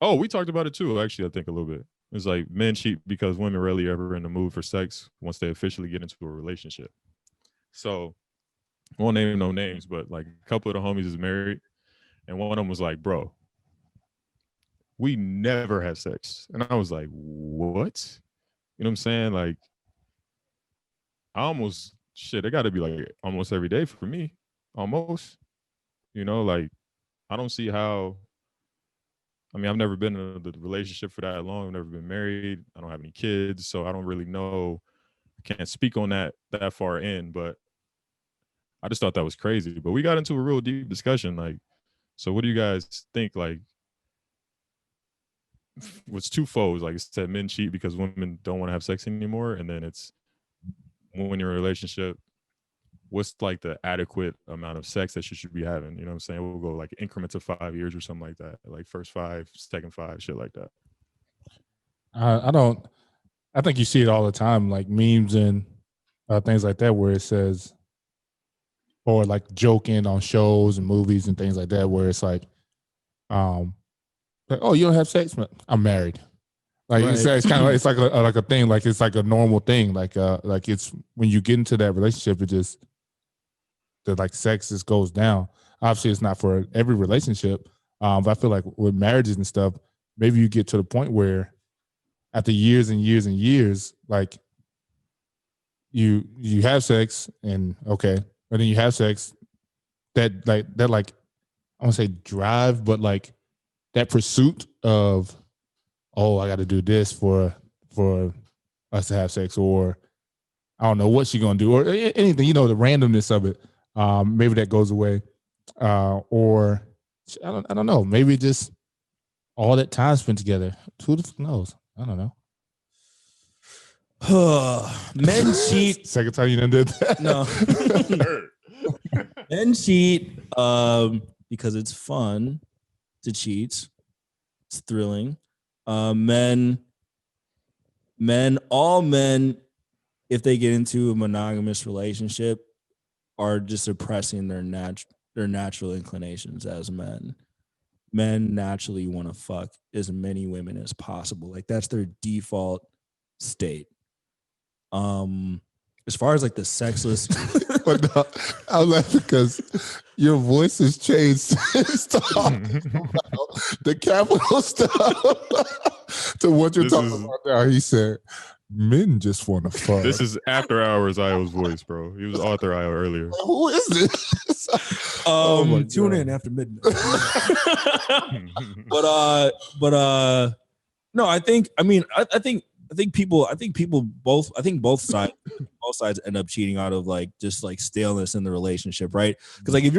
Oh, we talked about it too, actually, I think a little bit. It was like men cheat because women rarely ever in the mood for sex once they officially get into a relationship. So I won't name no names, but like a couple of the homies is married, and one of them was like, bro, we never had sex. And I was like, what? You know what I'm saying? Like, it got to be like almost every day for me, almost. You know, like, I don't see how. I mean, I've never been in a relationship for that long. I've never been married. I don't have any kids, so I don't really know. I can't speak on that far in, but I just thought that was crazy. But we got into a real deep discussion. Like, so what do you guys think? Like, what's twofold? Like, it said men cheat because women don't want to have sex anymore, and then it's when you're in a relationship, what's like the adequate amount of sex that you should be having? You know what I'm saying? We'll go like increments of 5 years or something like that. Like first 5, second 5, shit like that. I think you see it all the time, like memes and things like that, where it says, or like joking on shows and movies and things like that, where it's like, oh, you don't have sex? I'm married. Like Right. it's kind of it's like a thing, like it's like a normal thing, like it's when you get into that relationship, it just the like sex just goes down. Obviously, it's not for every relationship, but I feel like with marriages and stuff, maybe you get to the point where after years and years and years, like you have sex and okay, and then you have sex that I want to say drive, but like that pursuit of, oh, I got to do this for us to have sex, or I don't know what she's gonna do, or anything. You know, the randomness of it. Maybe that goes away, or I don't know. Maybe just all that time spent together. Who the fuck knows? I don't know. Men cheat. Second time you done did that. No. Men cheat because it's fun to cheat. It's thrilling. All men, if they get into a monogamous relationship, are just suppressing their natural inclinations as men. Men naturally want to fuck as many women as possible. Like that's their default state. As far as like the sexless, But no, I'm laughing because your voice has changed since talking about the capital stuff to what you're talking about now. He said, men just want to fuck. This is after hours Io's voice, bro. He was Arthur Io earlier. Who is this? Tune in after midnight. but no, I think both sides end up cheating out of like just like staleness in the relationship, right? Because like if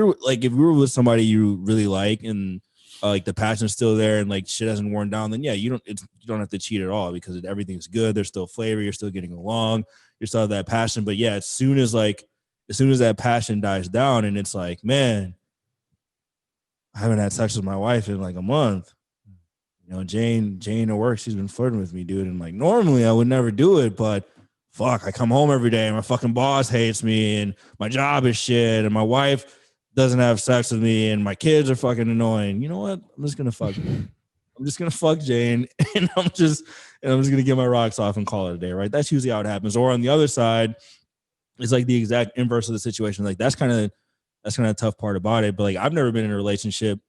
you're with somebody you really like and like the passion's still there and like shit hasn't worn down, then yeah, you don't have to cheat at all because everything's good. There's still flavor. You're still getting along. You still have that passion. But yeah, as soon as that passion dies down and it's like, man, I haven't had sex with my wife in like a month. You know, Jane at work, she's been flirting with me, dude. And like normally I would never do it, but fuck, I come home every day and my fucking boss hates me and my job is shit and my wife doesn't have sex with me and my kids are fucking annoying. You know what? I'm just gonna fuck Jane and I'm just gonna get my rocks off and call it a day, right? That's usually how it happens. Or on the other side, it's like the exact inverse of the situation. Like that's kind of a tough part about it. But like I've never been in a relationship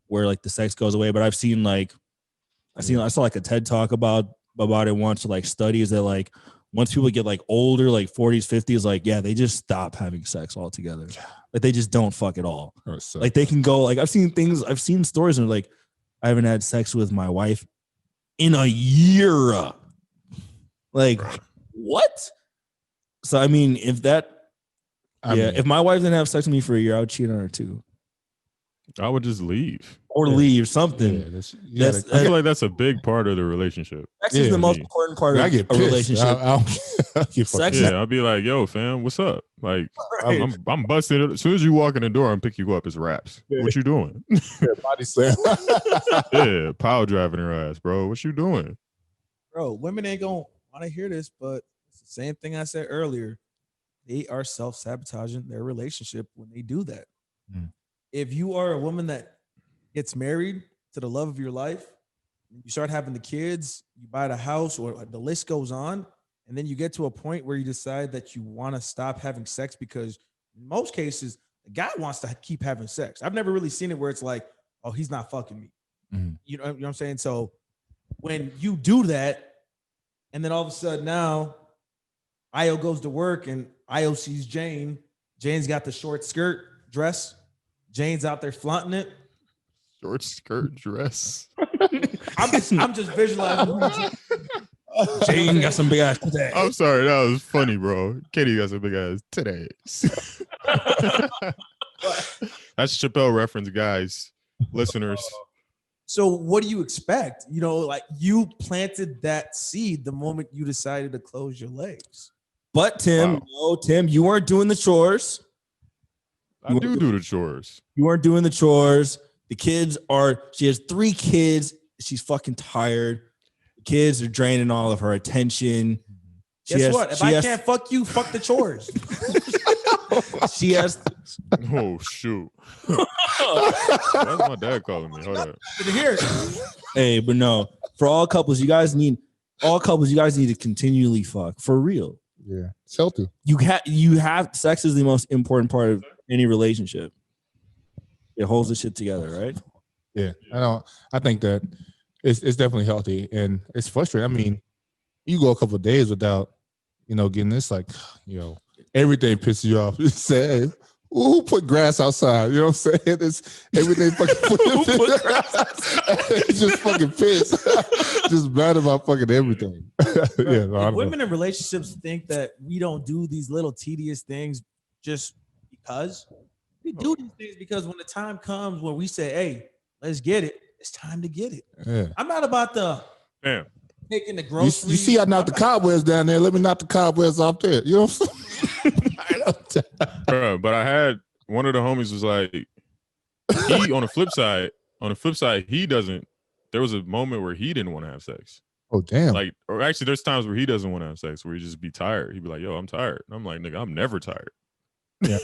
where like the sex goes away, but I saw like a TED talk about it once, like studies that like once people get like older, like 40s, 50s, like, yeah, they just stop having sex altogether. Like they just don't fuck at all. Like they can go, like I've seen stories and like, I haven't had sex with my wife in a year. Like what? So, I mean, if my wife didn't have sex with me for a year, I would cheat on her too. I would just leave. or leave something. Yeah, That's- I feel like that's a big part of the relationship. Sex is Yeah, the most me. important part I of get a pissed. relationship. I get Sex fucking- is- Yeah, I'll be like, yo, fam, what's up? Like, Right. I'm busted. As soon as you walk in the door and pick you up, it's raps. Yeah. What you doing? body slam. Yeah, power driving her ass, bro. What you doing? Bro, women ain't gonna want to hear this, but it's the same thing I said earlier. They are self-sabotaging their relationship when they do that. Mm. If you are a woman that gets married to the love of your life, you start having the kids, you buy the house, or the list goes on, and then you get to a point where you decide that you want to stop having sex because in most cases, the guy wants to keep having sex. I've never really seen it where it's like, oh, he's not fucking me. Mhm. You know what I'm saying? So when you do that, and then all of a sudden now Io goes to work and Io sees Jane. Jane's got the short skirt dress. Jane's out there flaunting it. Short skirt dress. I'm just visualizing. Jane got some big ass today. I'm sorry, that was funny, bro. Katie got some big ass today. That's Chappelle reference, guys, listeners. So what do you expect? You know, like you planted that seed the moment you decided to close your legs. But Tim, Wow. no, Tim, you weren't doing the chores. I do the chores. You weren't doing the chores. The kids are, she has 3 kids. She's fucking tired. The kids are draining all of her attention. Guess what? If I can't fuck you, fuck the chores. She has, Oh shoot. That's my dad calling me. Hold up. Did you hear it? hey, but no, for all couples, you guys need to continually fuck for real. Yeah, it's healthy. You have sex is the most important part of any relationship. It holds the shit together, right? Yeah, I think that it's definitely healthy, and it's frustrating. I mean, you go a couple of days without, getting this, like, everything pisses you off. It's sad. Who put grass outside? You know what I'm saying? It's everything fucking put grass outside. It's just fucking pissed. Just mad about fucking everything. Yeah, no, I don't know. Women in relationships think that we don't do these little tedious things just because. We do these things because when the time comes where we say, hey, let's get it, it's time to get it. Yeah. I'm not about the Damn. taking the You groceries. see, I knocked the cobwebs down there. Let me knock the cobwebs off there. You know what I'm saying? Bro, but I had one of the homies was like, he on the flip side, he doesn't. There was a moment where he didn't want to have sex. Oh, damn. Like, or actually, there's times where he doesn't want to have sex, where he just be tired. He'd be like, "Yo, I'm tired." And I'm like, "Nigga, I'm never tired." Yeah.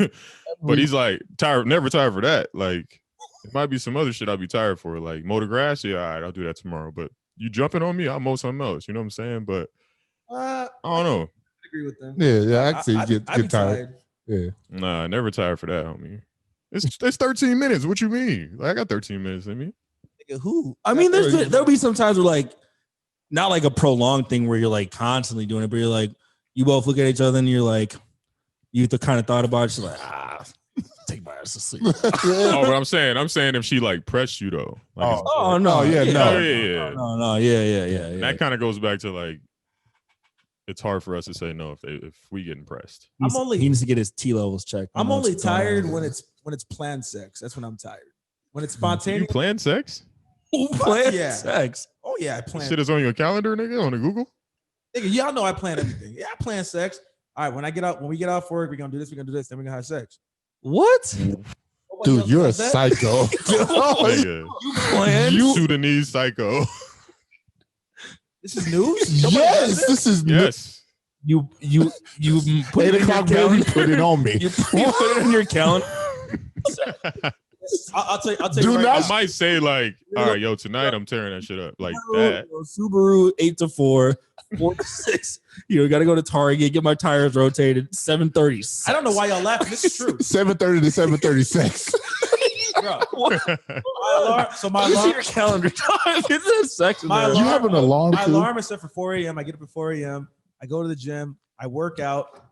But he's like, tired, never tired for that. Like, it might be some other shit I'll be tired for, like mow the grass. Yeah, all right, I'll do that tomorrow. But you jumping on me, I'll mow something else. You know what I'm saying? But I don't know. I agree with them. Yeah, I can see you I'd get be tired. Yeah. Nah, never tired for that, homie. It's 13 minutes. What you mean? Like, I got 13 minutes in me. Nigga, who? I mean, there'll be some times where like, not like a prolonged thing where you're like constantly doing it, but you're like, you both look at each other and you're like, you kind of thought about it. She's like, take my ass to sleep. Oh, but I'm saying if she like pressed you though. Like, Oh no, yeah, no. yeah. no, yeah. That kind of goes back to like, it's hard for us to say no if we get impressed. He needs to get his T levels checked. I'm only tired when it's planned sex. That's when I'm tired. When it's You spontaneous. plan sex? Who plans Yeah. sex? Oh yeah, I plan. Shit is on your calendar, nigga, on the Google. Nigga, y'all know I plan everything. Yeah, I plan sex. All right, when we get out for work, we're gonna do this, then we're gonna have sex. What? Nobody Dude, else you're a does that? psycho. Nigga, You plan? you Sudanese psycho. This is news? Nobody does Yes, it? this is Yes. You put 8 it in your o'clock, baby. calendar. Put it on me. You put it in your calendar. I'll tell you Do right not- I might say like, all right, yo, tonight I'm tearing that shit up. Like that. Subaru 8 to 4, 4 to 6. You got to go to Target, get my tires rotated. 7:30. I don't know why y'all laughing. This is true. 7:30 to 7:36. Bro, my Let me see alarm, your calendar time. It's that section My there. You have an alarm my too? alarm is set for 4 a.m. I get up at 4 a.m. I go to the gym. I work out.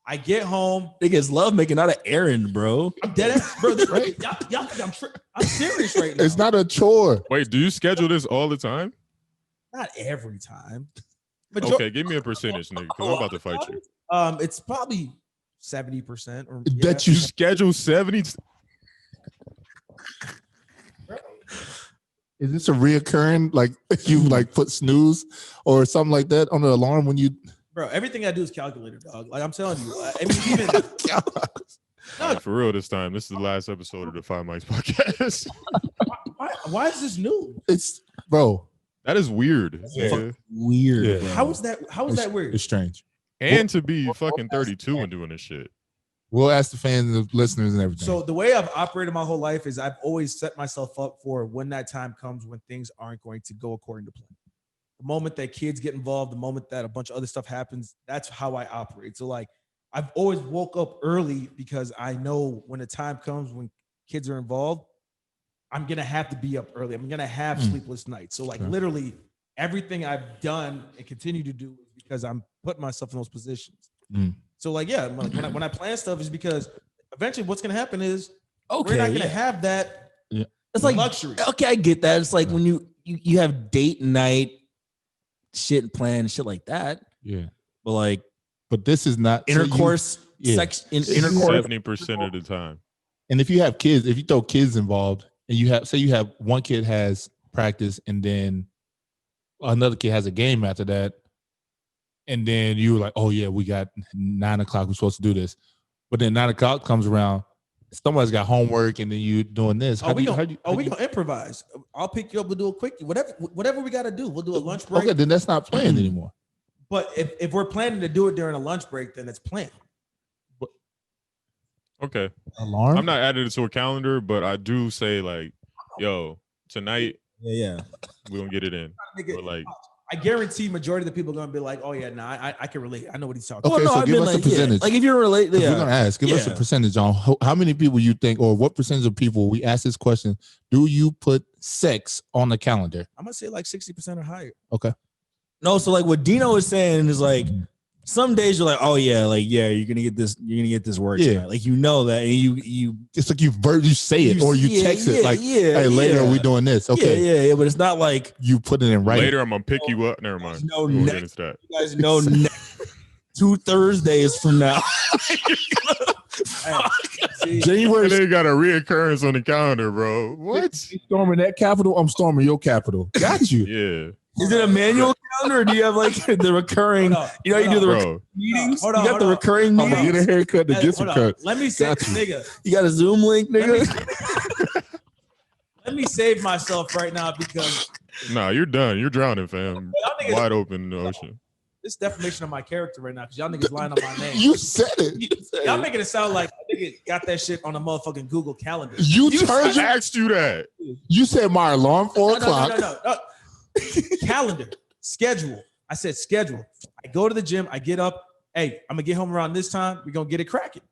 I get home. Niggas love making out an errand, bro. I'm dead ass, bro. Y'all think I'm serious right now. It's not a chore. Wait, do you schedule this all the time? Not every time. Okay, give me a percentage, nigga, because I'm about to fight you. It's probably 70%. Or That You you schedule 70. Is this a reoccurring, like you like put snooze or something like that on the alarm when you? Bro, everything I do is calculated, dog. Like I'm telling you. I mean, even All right, for real this time. This is the last episode of the Five Mics podcast. why is this new? It's bro. That is weird. Yeah. Weird. Yeah. bro. How is that weird? It's strange. And to be fucking 32 and doing this shit. We'll ask the fans, the listeners, and everything. So the way I've operated my whole life is I've always set myself up for when that time comes when things aren't going to go according to plan. The moment that kids get involved, the moment that a bunch of other stuff happens, that's how I operate. So like I've always woke up early because I know when the time comes when kids are involved, I'm going to have to be up early. I'm going to have sleepless nights. So like literally everything I've done and continue to do is because I'm putting myself in those positions. So like, yeah, when I plan stuff is because eventually what's going to happen is we're not going to have that It's like luxury. Okay, I get that. It's like when you have date night shit and plan and shit like that. Yeah. But this is not intercourse, sex, intercourse. 70% of the time. And if you have kids, if you throw kids involved, and you have one kid has practice, and then another kid has a game after that, and then you're like, oh yeah, we got 9 o'clock. We're supposed to do this, but then 9 o'clock comes around, somebody's got homework, and then you doing this. We gonna improvise. I'll pick you up. We'll do a quickie. Whatever we got to do. We'll do a lunch break. Okay, then that's not planned anymore. But if we're planning to do it during a lunch break, then it's planned. Okay. Alarm? I'm not adding it to a calendar, but I do say like, yo, tonight, Yeah. we're gonna get it in. But like, I guarantee majority of the people are gonna be like, oh yeah, nah, I can relate. I know what he's talking Okay, about. so give us a percentage. Like if you're related, We're gonna ask. Give us a percentage on how many people you think, or what percentage of people we ask this question. Do you put sex on the calendar? I'm gonna say like 60% or higher. Okay. No, so like what Dino is saying is like some days you're like, oh yeah, like you're gonna get this work tonight. Like you know that, and you it's like you say it or you text it like, hey, later we doing this. Okay. Yeah, but it's not like you put it in writing. Later I'm gonna pick you up. Never mind. You guys know 2 Thursdays from now. January. They got a reoccurrence on the calendar, bro. What? Storming that capital, I'm storming your capital. Got you. Yeah. Is it a manual calendar or do you have like the recurring, you do the recurring meetings? You got the recurring I'm gonna meetings? get a haircut to get some cut. Let me say, nigga. You got a Zoom link, nigga? Let me save myself right now because Nah, you're done. You're drowning, fam. Wide open in the ocean. this defamation of my character right now because y'all niggas lying on my name. You said it. Y'all making it sound like I nigga got that shit on a motherfucking Google Calendar. You asked you that. You said my alarm 4 o'clock. No. Calendar, schedule. I said schedule. I go to the gym. I get up. Hey, I'm gonna get home around this time. We're gonna get it cracking.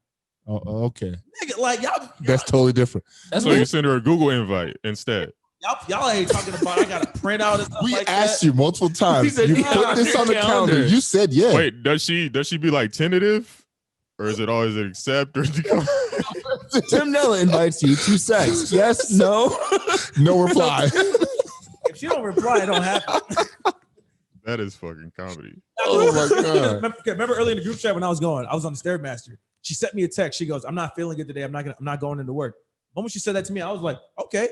Oh, okay. Nigga, like y'all. That's totally different. So you send her a Google invite instead. Y'all ain't talking about. I got to print out and stuff We like asked that. you multiple times. Said, You put this on the calendar. You said yeah. Wait, does she be like tentative, or is it always an accept or decline? Tim Nella invites you to sex. Yes, no, no reply. If she don't reply, it don't happen. That is fucking comedy. Oh my god! Remember early in the group chat when I was on the Stairmaster. She sent me a text. She goes, "I'm not feeling good today. I'm not going into work." The moment she said that to me, I was like, "Okay."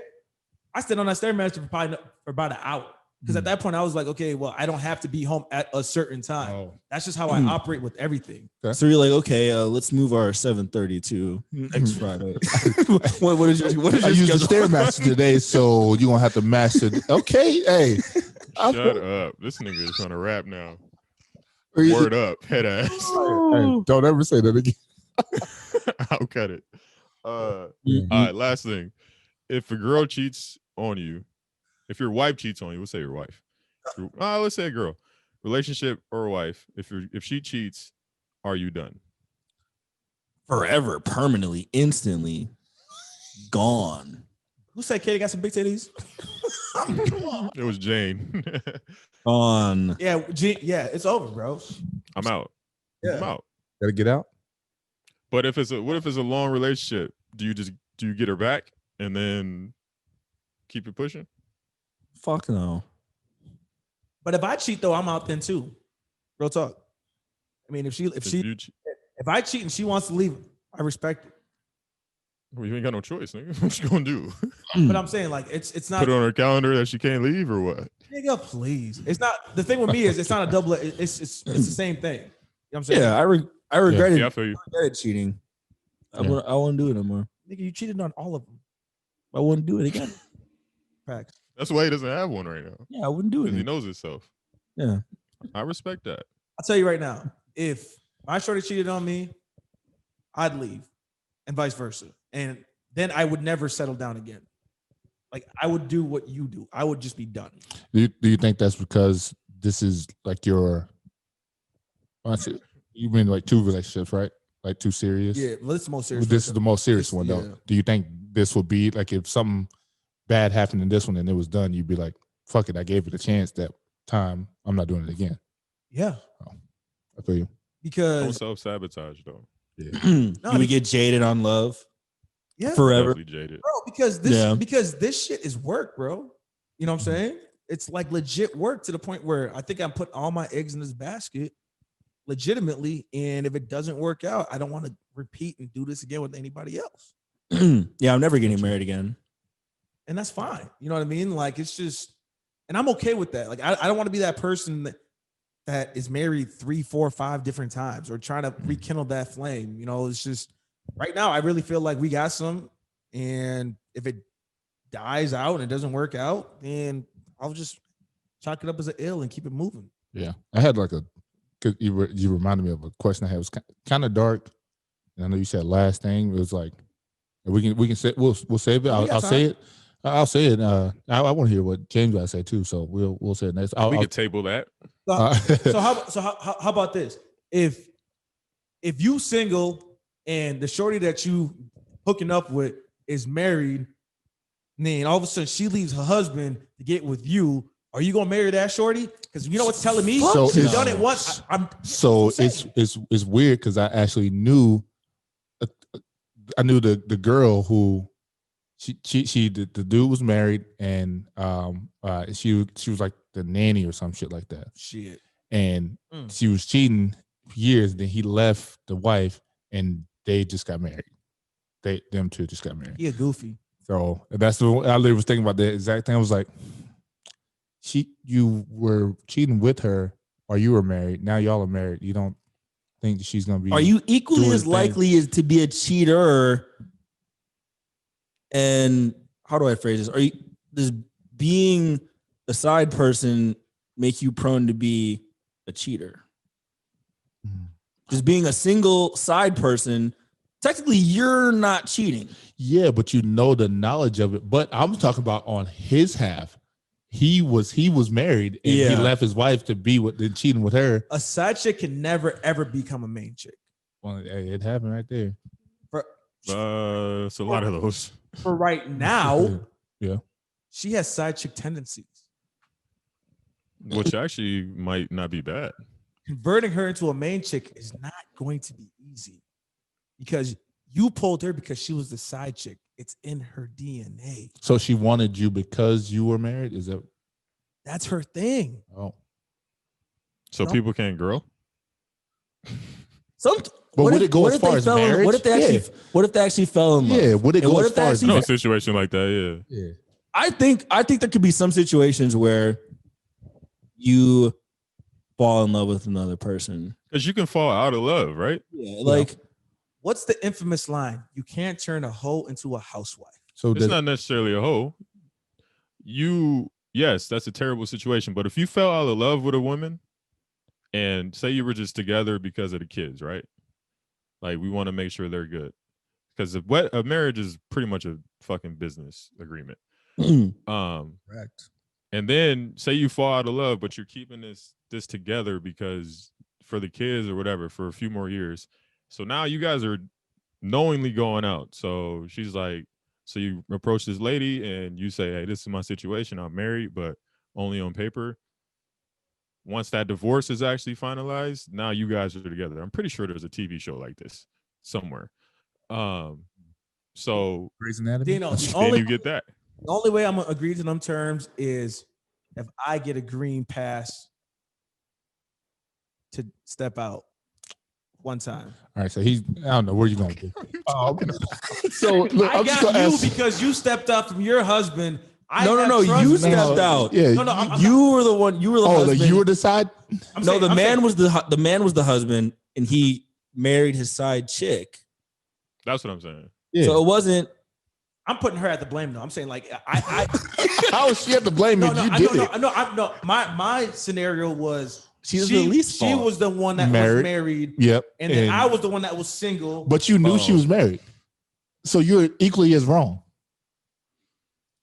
I stayed on that Stairmaster for about an hour because at that point I was like, "Okay, well, I don't have to be home at a certain time." Oh. That's just how I operate with everything. So you're like, okay, let's move our 7:30 to next Friday. what is your I used the Stairmaster today, so you're gonna have to master. Okay, hey. Shut up. This nigga is trying to rap now. Word up, head ass. Hey, don't ever say that again. I'll cut it. All right, last thing. If a girl cheats on you, if your wife cheats on you, we'll say your wife. Let's say a girl. Relationship or wife. If she cheats, are you done? Forever, permanently, instantly gone. Who said Katie got some big titties? It was Jane. Gone. Yeah, it's over, bro. I'm out. Yeah. I'm out. Gotta get out. But what if it's a long relationship? Do you get her back and then keep it pushing? Fuck no. But if I cheat though, I'm out then too. Real talk. I mean, if I cheat and she wants to leave, I respect it. Well, you ain't got no choice, nigga. What you gonna do? But I'm saying like it's not. Put it on her calendar that she can't leave or what? Nigga, please. It's not the thing with me is it's not a double. It's the same thing. You know what I'm saying? Yeah, I regretted, Yeah, I feel you. regretted cheating. I Yeah. wouldn't do it no more. Nigga, you cheated on all of them. I wouldn't do it again. Facts. That's why he doesn't have one right now. Yeah, I wouldn't do it. Because he Again. knows himself. Yeah. I respect that. I'll tell you right now, if my shorty cheated on me, I'd leave, and vice versa, and then I would never settle down again. Like I would do what you do. I would just be done. Do you think that's because this is like your? You mean like two relationships, right? Like too serious. Yeah, well, it's the most serious. This is the most serious one, though. Yeah. Do you think this would be like if something bad happened in this one and it was done, you'd be like, "Fuck it, I gave it a chance that time. I'm not doing it again." Yeah, I feel you. Don't because self-sabotage, though. Yeah. You would get jaded on love yeah, forever. Definitely jaded. bro. Because this shit is work, bro. You know what I'm saying? It's like legit work to the point where I think I'm putting all my eggs in this basket legitimately. And if it doesn't work out, I don't want to repeat and do this again with anybody else. Yeah, I'm never getting married again. And that's fine. You know what I mean? Like it's just, and I'm okay with that. Like I don't want to be that person that is married 3, 4, 5 different times or trying to rekindle that flame. You know, it's just right now I really feel like we got some. And if it dies out and it doesn't work out, then I'll just chalk it up as an ill and keep it moving. Yeah, I had like cause you reminded me of a question I had. It was kind of dark. And I know you said last thing. It was like we can say we'll save it. I'll say it. I'll say it. I want to hear what James got to say too. So we'll say it next. We could table that. So how about this? If you single and the shorty that you hooking up with is married, and then all of a sudden she leaves her husband to get with you, are you gonna marry that shorty? Because you know what's telling me? So She's it's- done it once. So it's weird because I actually knew the girl who the dude was married and she was like the nanny or some shit like that. Shit. And she was cheating for years. Then he left the wife and they just got married. Them two just got married. He a goofy. So that's the I literally was thinking about the exact thing. I was like, you were cheating with her, or you were married. Now y'all are married. You don't think that she's gonna be? Are you equally doing as likely as to be a cheater? And how do I phrase this? Does being a side person make you prone to be a cheater? Just being a single side person, technically you're not cheating. Yeah, but you know the knowledge of it. But I'm talking about on his half. He was married and he left his wife to be cheating with her. A side chick can never ever become a main chick. Well, it happened right there. It's a lot of those. For right now, Yeah. she has side chick tendencies. Which actually might not be bad. Converting her into a main chick is not going to be easy because you pulled her because she was the side chick. It's in her DNA. So she wanted you because you were married? Is that? That's her thing. Oh. So people can't grow? But would it go as far as marriage? What if they actually fell in love? Yeah, would it go as far as No, a situation like that, yeah. I think there could be some situations where you fall in love with another person. Because you can fall out of love, right? Yeah, like what's the infamous line? You can't turn a hoe into a housewife. So it's not necessarily a hoe. Yes, that's a terrible situation. But if you fell out of love with a woman and say you were just together because of the kids, right? Like we want to make sure they're good. Because a marriage is pretty much a fucking business agreement. Correct. And then say you fall out of love, but you're keeping this together because for the kids or whatever for a few more years. So now you guys are knowingly going out. So she's like, so you approach this lady and you say, hey, this is my situation. I'm married, but only on paper. Once that divorce is actually finalized, now you guys are together. I'm pretty sure there's a TV show like this somewhere. So Grey's Anatomy? Dino, then you get that. The only way I'm gonna agree to them terms is if I get a green pass to step out. one time. All right, so I don't know where you going. So look, I I'm just got gonna you ask. because you stepped up from your husband. No. You stepped out. Yeah, No, I'm You were the one. You were the husband. you were the side. The man was the husband, and he married his side chick. That's what I'm saying. Yeah. So it wasn't. I'm putting her at the blame though. I'm saying like I How is she have to blame if you did it? No. My scenario was She's the least she fault. was the one that was married. Yep. And then I was the one that was single. But you knew she was married, so you're equally as wrong.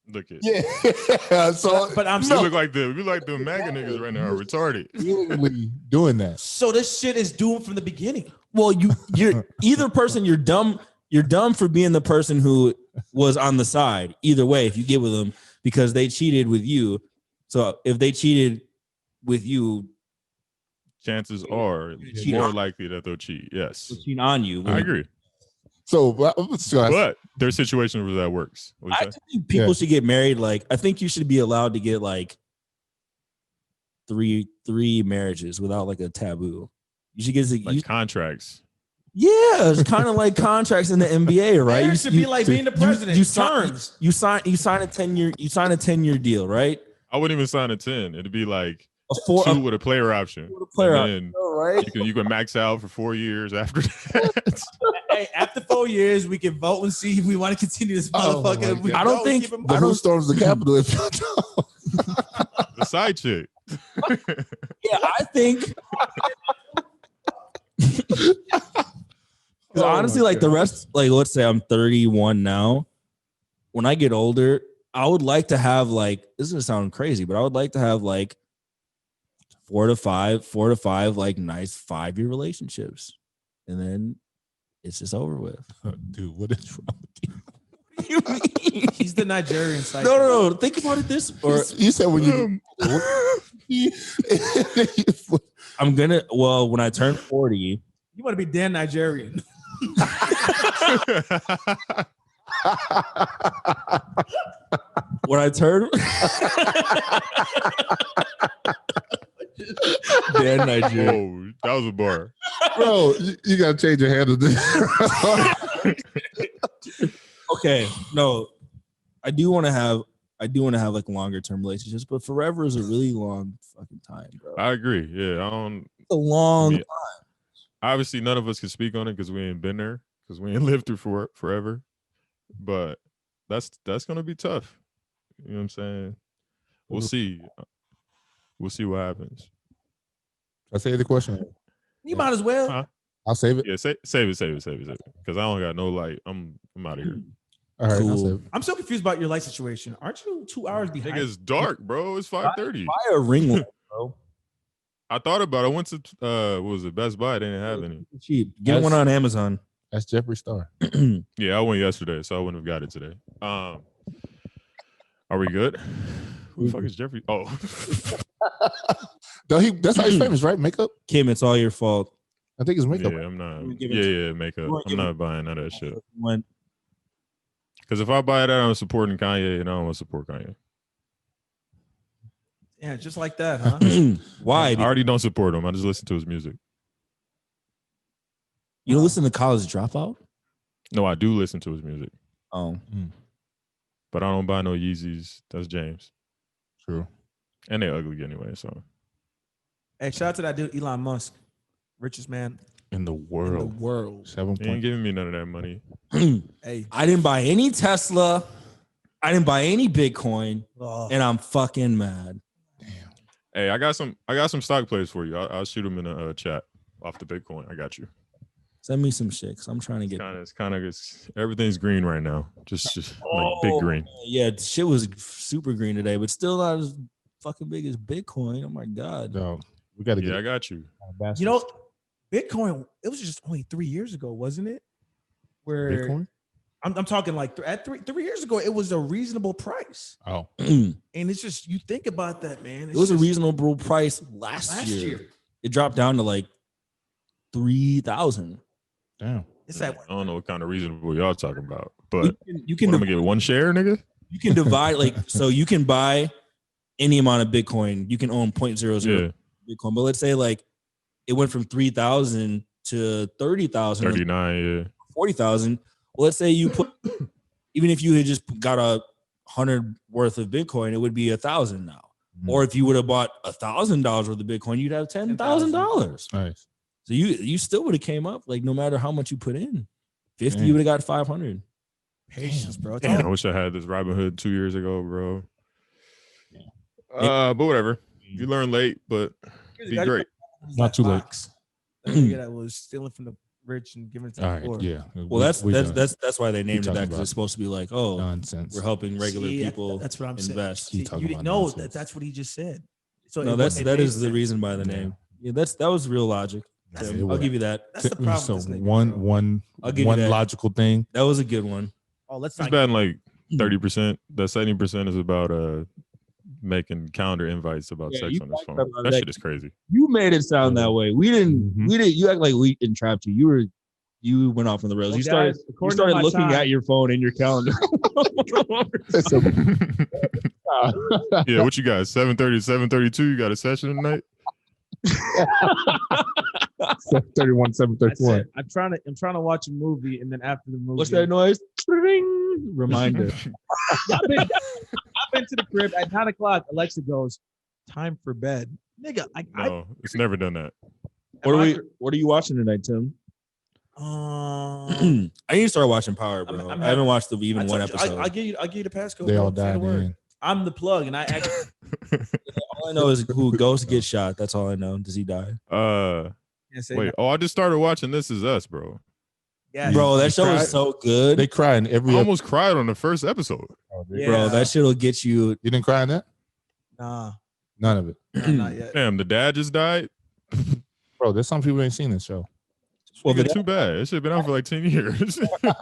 Look at Yeah. So, but I'm we still look like the MAGA niggas right now are retarded. literally doing that. so this shit is doomed from the beginning. Well, you're either person. You're dumb. You're dumb for being the person who was on the side. Either way, if you get with them because they cheated with you. So if they cheated with you, Chances are more likely that they'll cheat. Yes, they'll cheat on you. I agree. So, But there's situations where that works. What I you say? think people should get married. Like, I think you should be allowed to get like three marriages without like a taboo. You should get Like contracts. Yeah, it's kind of like contracts in the NBA, right? Marriage should be like being the president. You sign a 10-year deal, right? I wouldn't even sign a 10. It'd be like Two two with a player option. Right? You can max out for 4 years after that. Hey, after 4 years, we can vote and see if we want to continue this motherfucker. I don't think But who storms the Capitol if you don't? The side chick. Yeah, I think. Honestly, like the rest, like let's say I'm 31 now. When I get older, I would like to have like, this is gonna sound crazy, but I would like to have like 4 to 5 like nice 5-year relationships, and then it's just over with. Dude, what is wrong with you? What do you mean? He's the Nigerian side. No. Think about it this or You said when you. I'm gonna. Well, when I turn 40, You want to be Dan Nigerian. when I turn. Dan Nigeria. Oh, that was a bar. Bro, you gotta change your handle. Okay, no, I do want to have like longer term relationships, but forever is a really long fucking time, bro. I agree. Yeah, I don't. A long time. Obviously, none of us can speak on it because we ain't been there, because we ain't lived through forever. But that's gonna be tough. You know what I'm saying? We'll see. We'll see what happens. I say the question. You might as well. Huh? I'll save it. Yeah, save it. Because I don't got no light. I'm out of here. All right, Cool. I'll save it. I'm so confused about your life situation. Aren't you 2 hours behind? Nigga, it's dark, bro. It's 5:30. Buy a ring light, bro. I thought about it. I went to what was it, Best Buy? They didn't have any. Cheap. Get one on Amazon. That's Jeffree Star. Yeah, I went yesterday, so I wouldn't have got it today. Are we good? Who the fuck is Jeffree? Oh, No, that's how he's famous, right? Makeup. Kim, it's all your fault. I think it's makeup. yeah, I'm not. Let me give it to Yeah, makeup. You wanna I'm give not buying none of that shit. When Because if I buy that, I'm supporting Kanye, and I don't want to support Kanye. Yeah, just like that, huh? why? I already don't support him. I just listen to his music. You don't listen to College Dropout? No, I do listen to his music, Oh, but I don't buy no Yeezys. That's James, True. and they ugly anyway. So Hey, shout out to that dude, Elon Musk, richest man In the in the world. world. 7 he ain't giving me none of that money. Hey, I didn't buy any Tesla. I didn't buy any Bitcoin, oh, and I'm fucking mad. Hey, I got some stock plays for you. I'll shoot them in a chat off the Bitcoin. I got you. Send me some shit, cause I'm trying to get. Everything's green right now. Just like big green. Yeah, shit was super green today, but still not as fucking big as Bitcoin. Oh my god. No, we got to get Yeah, I got you. you know, Bitcoin. It was just only 3 years ago, wasn't it? Where Bitcoin. I'm talking like at 3 years ago, it was a reasonable price, Oh, and it's just you think about that, man. It was a reasonable price last year. It dropped down to like 3,000. damn. It's that I don't know what kind of reasonable y'all talking about, but You can I'm gonna get one share, nigga. you can divide like so you can buy any amount of Bitcoin. You can own 0.00 Yeah. Bitcoin, but let's say like it went from 3,000 to 30,000, 39, yeah. 40,000. Well, let's say you put, even if you had just got 100 worth of Bitcoin, it would be 1,000 now. Or if you would have bought $1,000 worth of Bitcoin, you'd have $10,000. Nice. So you still would have came up, like, no matter how much you put in. 50, you would have got 500. Patience, bro. Damn, I wish I had this Robinhood 2 years ago, bro. But whatever. You learn late, but be great. Not too late. That nigga that was stealing from the rich and giving it to the poor. Yeah. Well, that's why they named it that, because it's supposed to be like, oh, nonsense. we're helping regular people. That's what I'm invest. saying. You didn't know that's what he just said. So no, that is the reason by the name. Yeah, that was real logic. I'll give you that. That's the problem. So with this nigga, one that. logical thing. That was a good one. Oh, let's It's batting like 30%. That 70% is about making calendar invites about sex on his phone. That shit is crazy. You made it sound that way. We didn't. You act like we entrapped you. You went off on the rails. You started looking at your phone and your calendar. Yeah, what you got? 7:30 to 7:32. You got a session tonight? 7:31, 7:31. I'm trying to watch a movie, and then after the movie, What's that noise? Reminder. I've been to the crib at 9 o'clock. Alexa goes, "Time for bed." Nigga, No, it's never done that. What are you watching tonight, Tim? I need to start watching Power, bro. I haven't watched even one episode. I'll give you the passcode. They all died, man. I'm the plug, and I actually. All I know is who Ghost gets shot. That's all I know. Does he die? Wait. Oh, I just started watching This Is Us, bro. Yeah, bro, that show is so good. They cry in every. I almost cried on the first episode. Bro, that shit will get you. You didn't cry in that? Nah, none of it. Not yet. Damn, the dad just died. Bro, there's some people that ain't seen this show. Well, too bad. It should have been out for like 10 years. The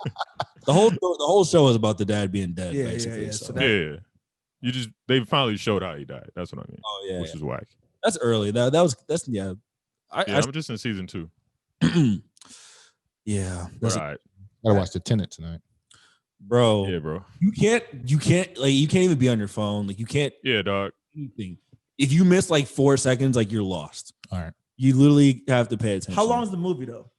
whole show is about the dad being dead, basically. Yeah. So. They finally showed how he died. That's what I mean. Oh yeah, which is whack. That's early. I'm just in season 2. Yeah, all right. Gotta watch the Tenet tonight, bro. Yeah, bro. You can't even be on your phone. Like you can't. Yeah, dog. Anything. If you miss like 4 seconds, like you're lost. All right. You literally have to pay attention. How long is the movie though?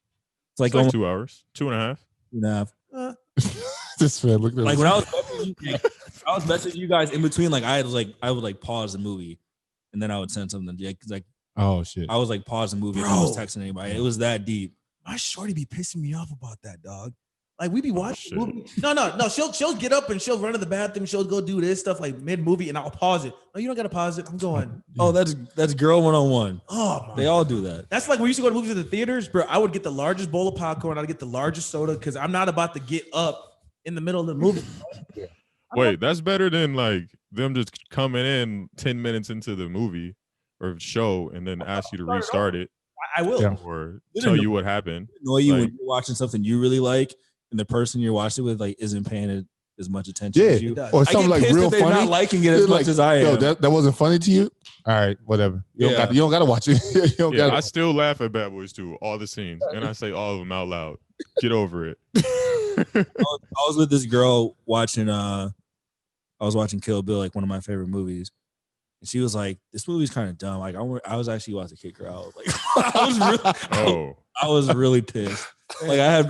It's like 2 hours, 2.5. 2.5. This man, look at like when I was messaging you guys in between, like I would like pause the movie, and then I would send something. Yeah, like oh shit, I was like pause the movie. And I was texting anybody. It was that deep. My shorty be pissing me off about that, dog. Like we be watching movie. No. She'll get up and she'll run to the bathroom. She'll go do this stuff like mid movie, and I'll pause it. No, you don't gotta pause it. I'm going. Oh, that's girl 101. Oh, they all do that. That's like when we used to go to movies at the theaters, bro. I would get the largest bowl of popcorn. I'd get the largest soda because I'm not about to get up in the middle of the movie. Wait, that's better than like them just coming in 10 minutes into the movie or show and then ask you to restart it. I will. Or tell you what happened. Annoy you when you're watching something you really like and the person you're watching with like isn't paying as much attention as you. Or something like real funny. Not liking it as much as I am. Yo, that wasn't funny to you? All right, whatever. You don't gotta watch it. I still laugh at Bad Boys 2, all the scenes, and I say all of them out loud. Get over it. I was with this girl watching I was watching Kill Bill, like one of my favorite movies. And she was like, "This movie's kind of dumb." Like, I was actually about to kick her out. Like, I was really pissed. Like, I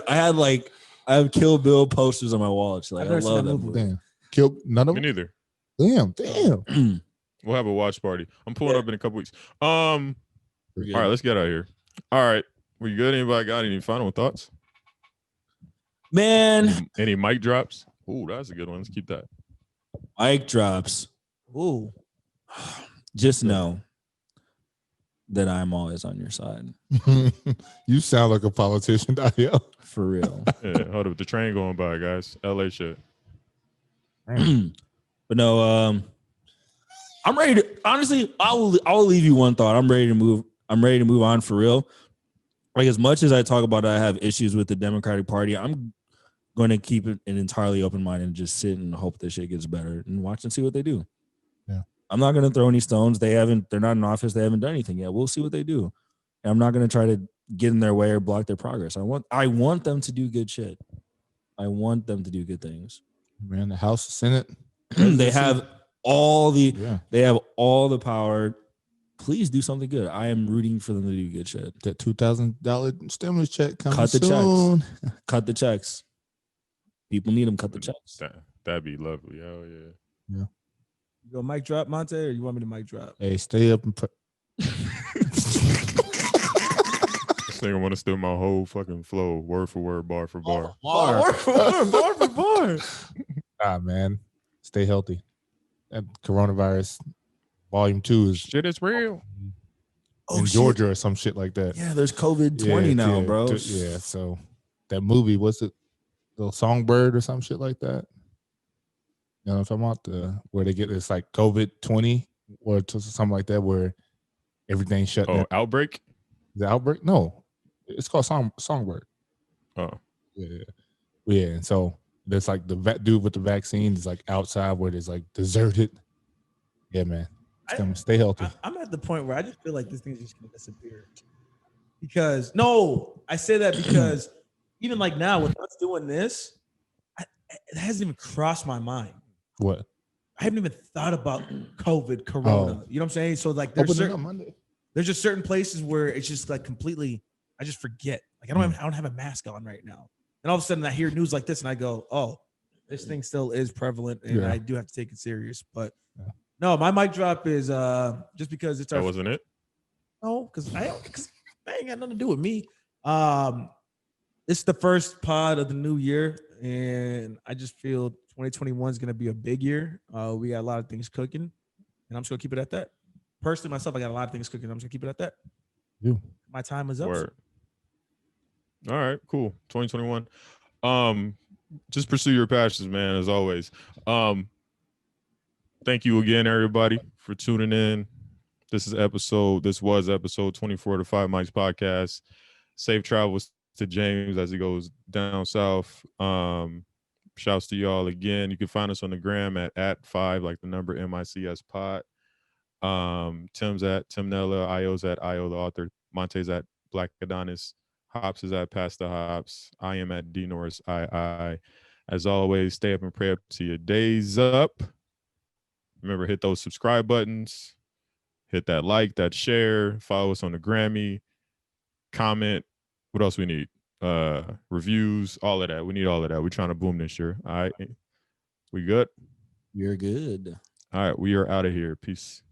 have Kill Bill posters on my wall. Like, I love that movie. Damn. Kill none of Me them. neither. Damn. We'll have a watch party. I'm pulling up in a couple weeks. All right, let's get out of here. All right, we good? Anybody got any final thoughts? Man, any mic drops? Ooh, that's a good one. Let's keep that. Mic drops. Ooh. Just know that I'm always on your side. You sound like a politician, Daniel. For real. Yeah, hold up. The train going by, guys. LA shit. But no, I'm ready to honestly, I'll leave you one thought. I'm ready to move on for real. Like, as much as I talk about I have issues with the Democratic Party, I'm going to keep it an entirely open mind and just sit and hope this shit gets better and watch and see what they do. Yeah. I'm not going to throw any stones. They're not in office. They haven't done anything yet. We'll see what they do. And I'm not going to try to get in their way or block their progress. I want them to do good shit. I want them to do good things. Man, the House, Senate, they have all the power please do something good. I am rooting for them to do good shit. That $2,000 stimulus check coming Cut the soon. checks. Cut the checks. People need them. Cut the checks. That'd be lovely. Hell yeah. You go mic drop, Monte, or you want me to mic drop? Hey, stay up and This nigga want to steal my whole fucking flow, word for word, bar for bar. Bar for bar. man. Stay healthy. That coronavirus volume 2 is Shit is real. in Georgia or some shit like that. Yeah, there's COVID-20 now, bro. Yeah, so that movie, what's it? The Songbird or some shit like that. You know what I'm talking about? Where they get this like COVID-20 or something like that, where everything's shut down. Outbreak? The Outbreak? No, it's called Songbird. Oh, yeah. And so there's like the dude with the vaccine is like outside where there's like deserted. Yeah, man. Stay healthy. I'm at the point where I just feel like this thing's just gonna disappear. Because I say that because even like now with us doing this, it hasn't even crossed my mind. What? I haven't even thought about COVID, Corona. You know what I'm saying? So like there's just certain places where it's just like completely, I just forget. Like I don't have a mask on right now. And all of a sudden I hear news like this and I go, oh, this thing still is prevalent and I do have to take it serious. But no, my mic drop is just because it's that wasn't it? No, because I ain't got nothing to do with me. It's the first pod of the new year, and I just feel 2021 is going to be a big year. We got a lot of things cooking, and I'm just going to keep it at that. Personally, myself, I got a lot of things cooking. I'm just going to keep it at that. My time is up. Word. All right, cool. 2021. Just pursue your passions, man, as always. Thank you again, everybody, for tuning in. This was episode 24 of the 5 Mics podcast. Safe travels to James as he goes down south. Shouts to y'all again. You can find us on the gram at 5, like the number MICS pod. Tim's at Timnella, Io's at Io the author, Monte's at Black Adonis, Hops is at Pasta Hops. I am at D Norris II. As always, stay up and pray up to your days up. Remember, hit those subscribe buttons. Hit that like, that share. Follow us on the Grammy. Comment. What else we need? Reviews, all of that. We need all of that. We're trying to boom this year. All right. We good? You're good. All right. We are out of here. Peace.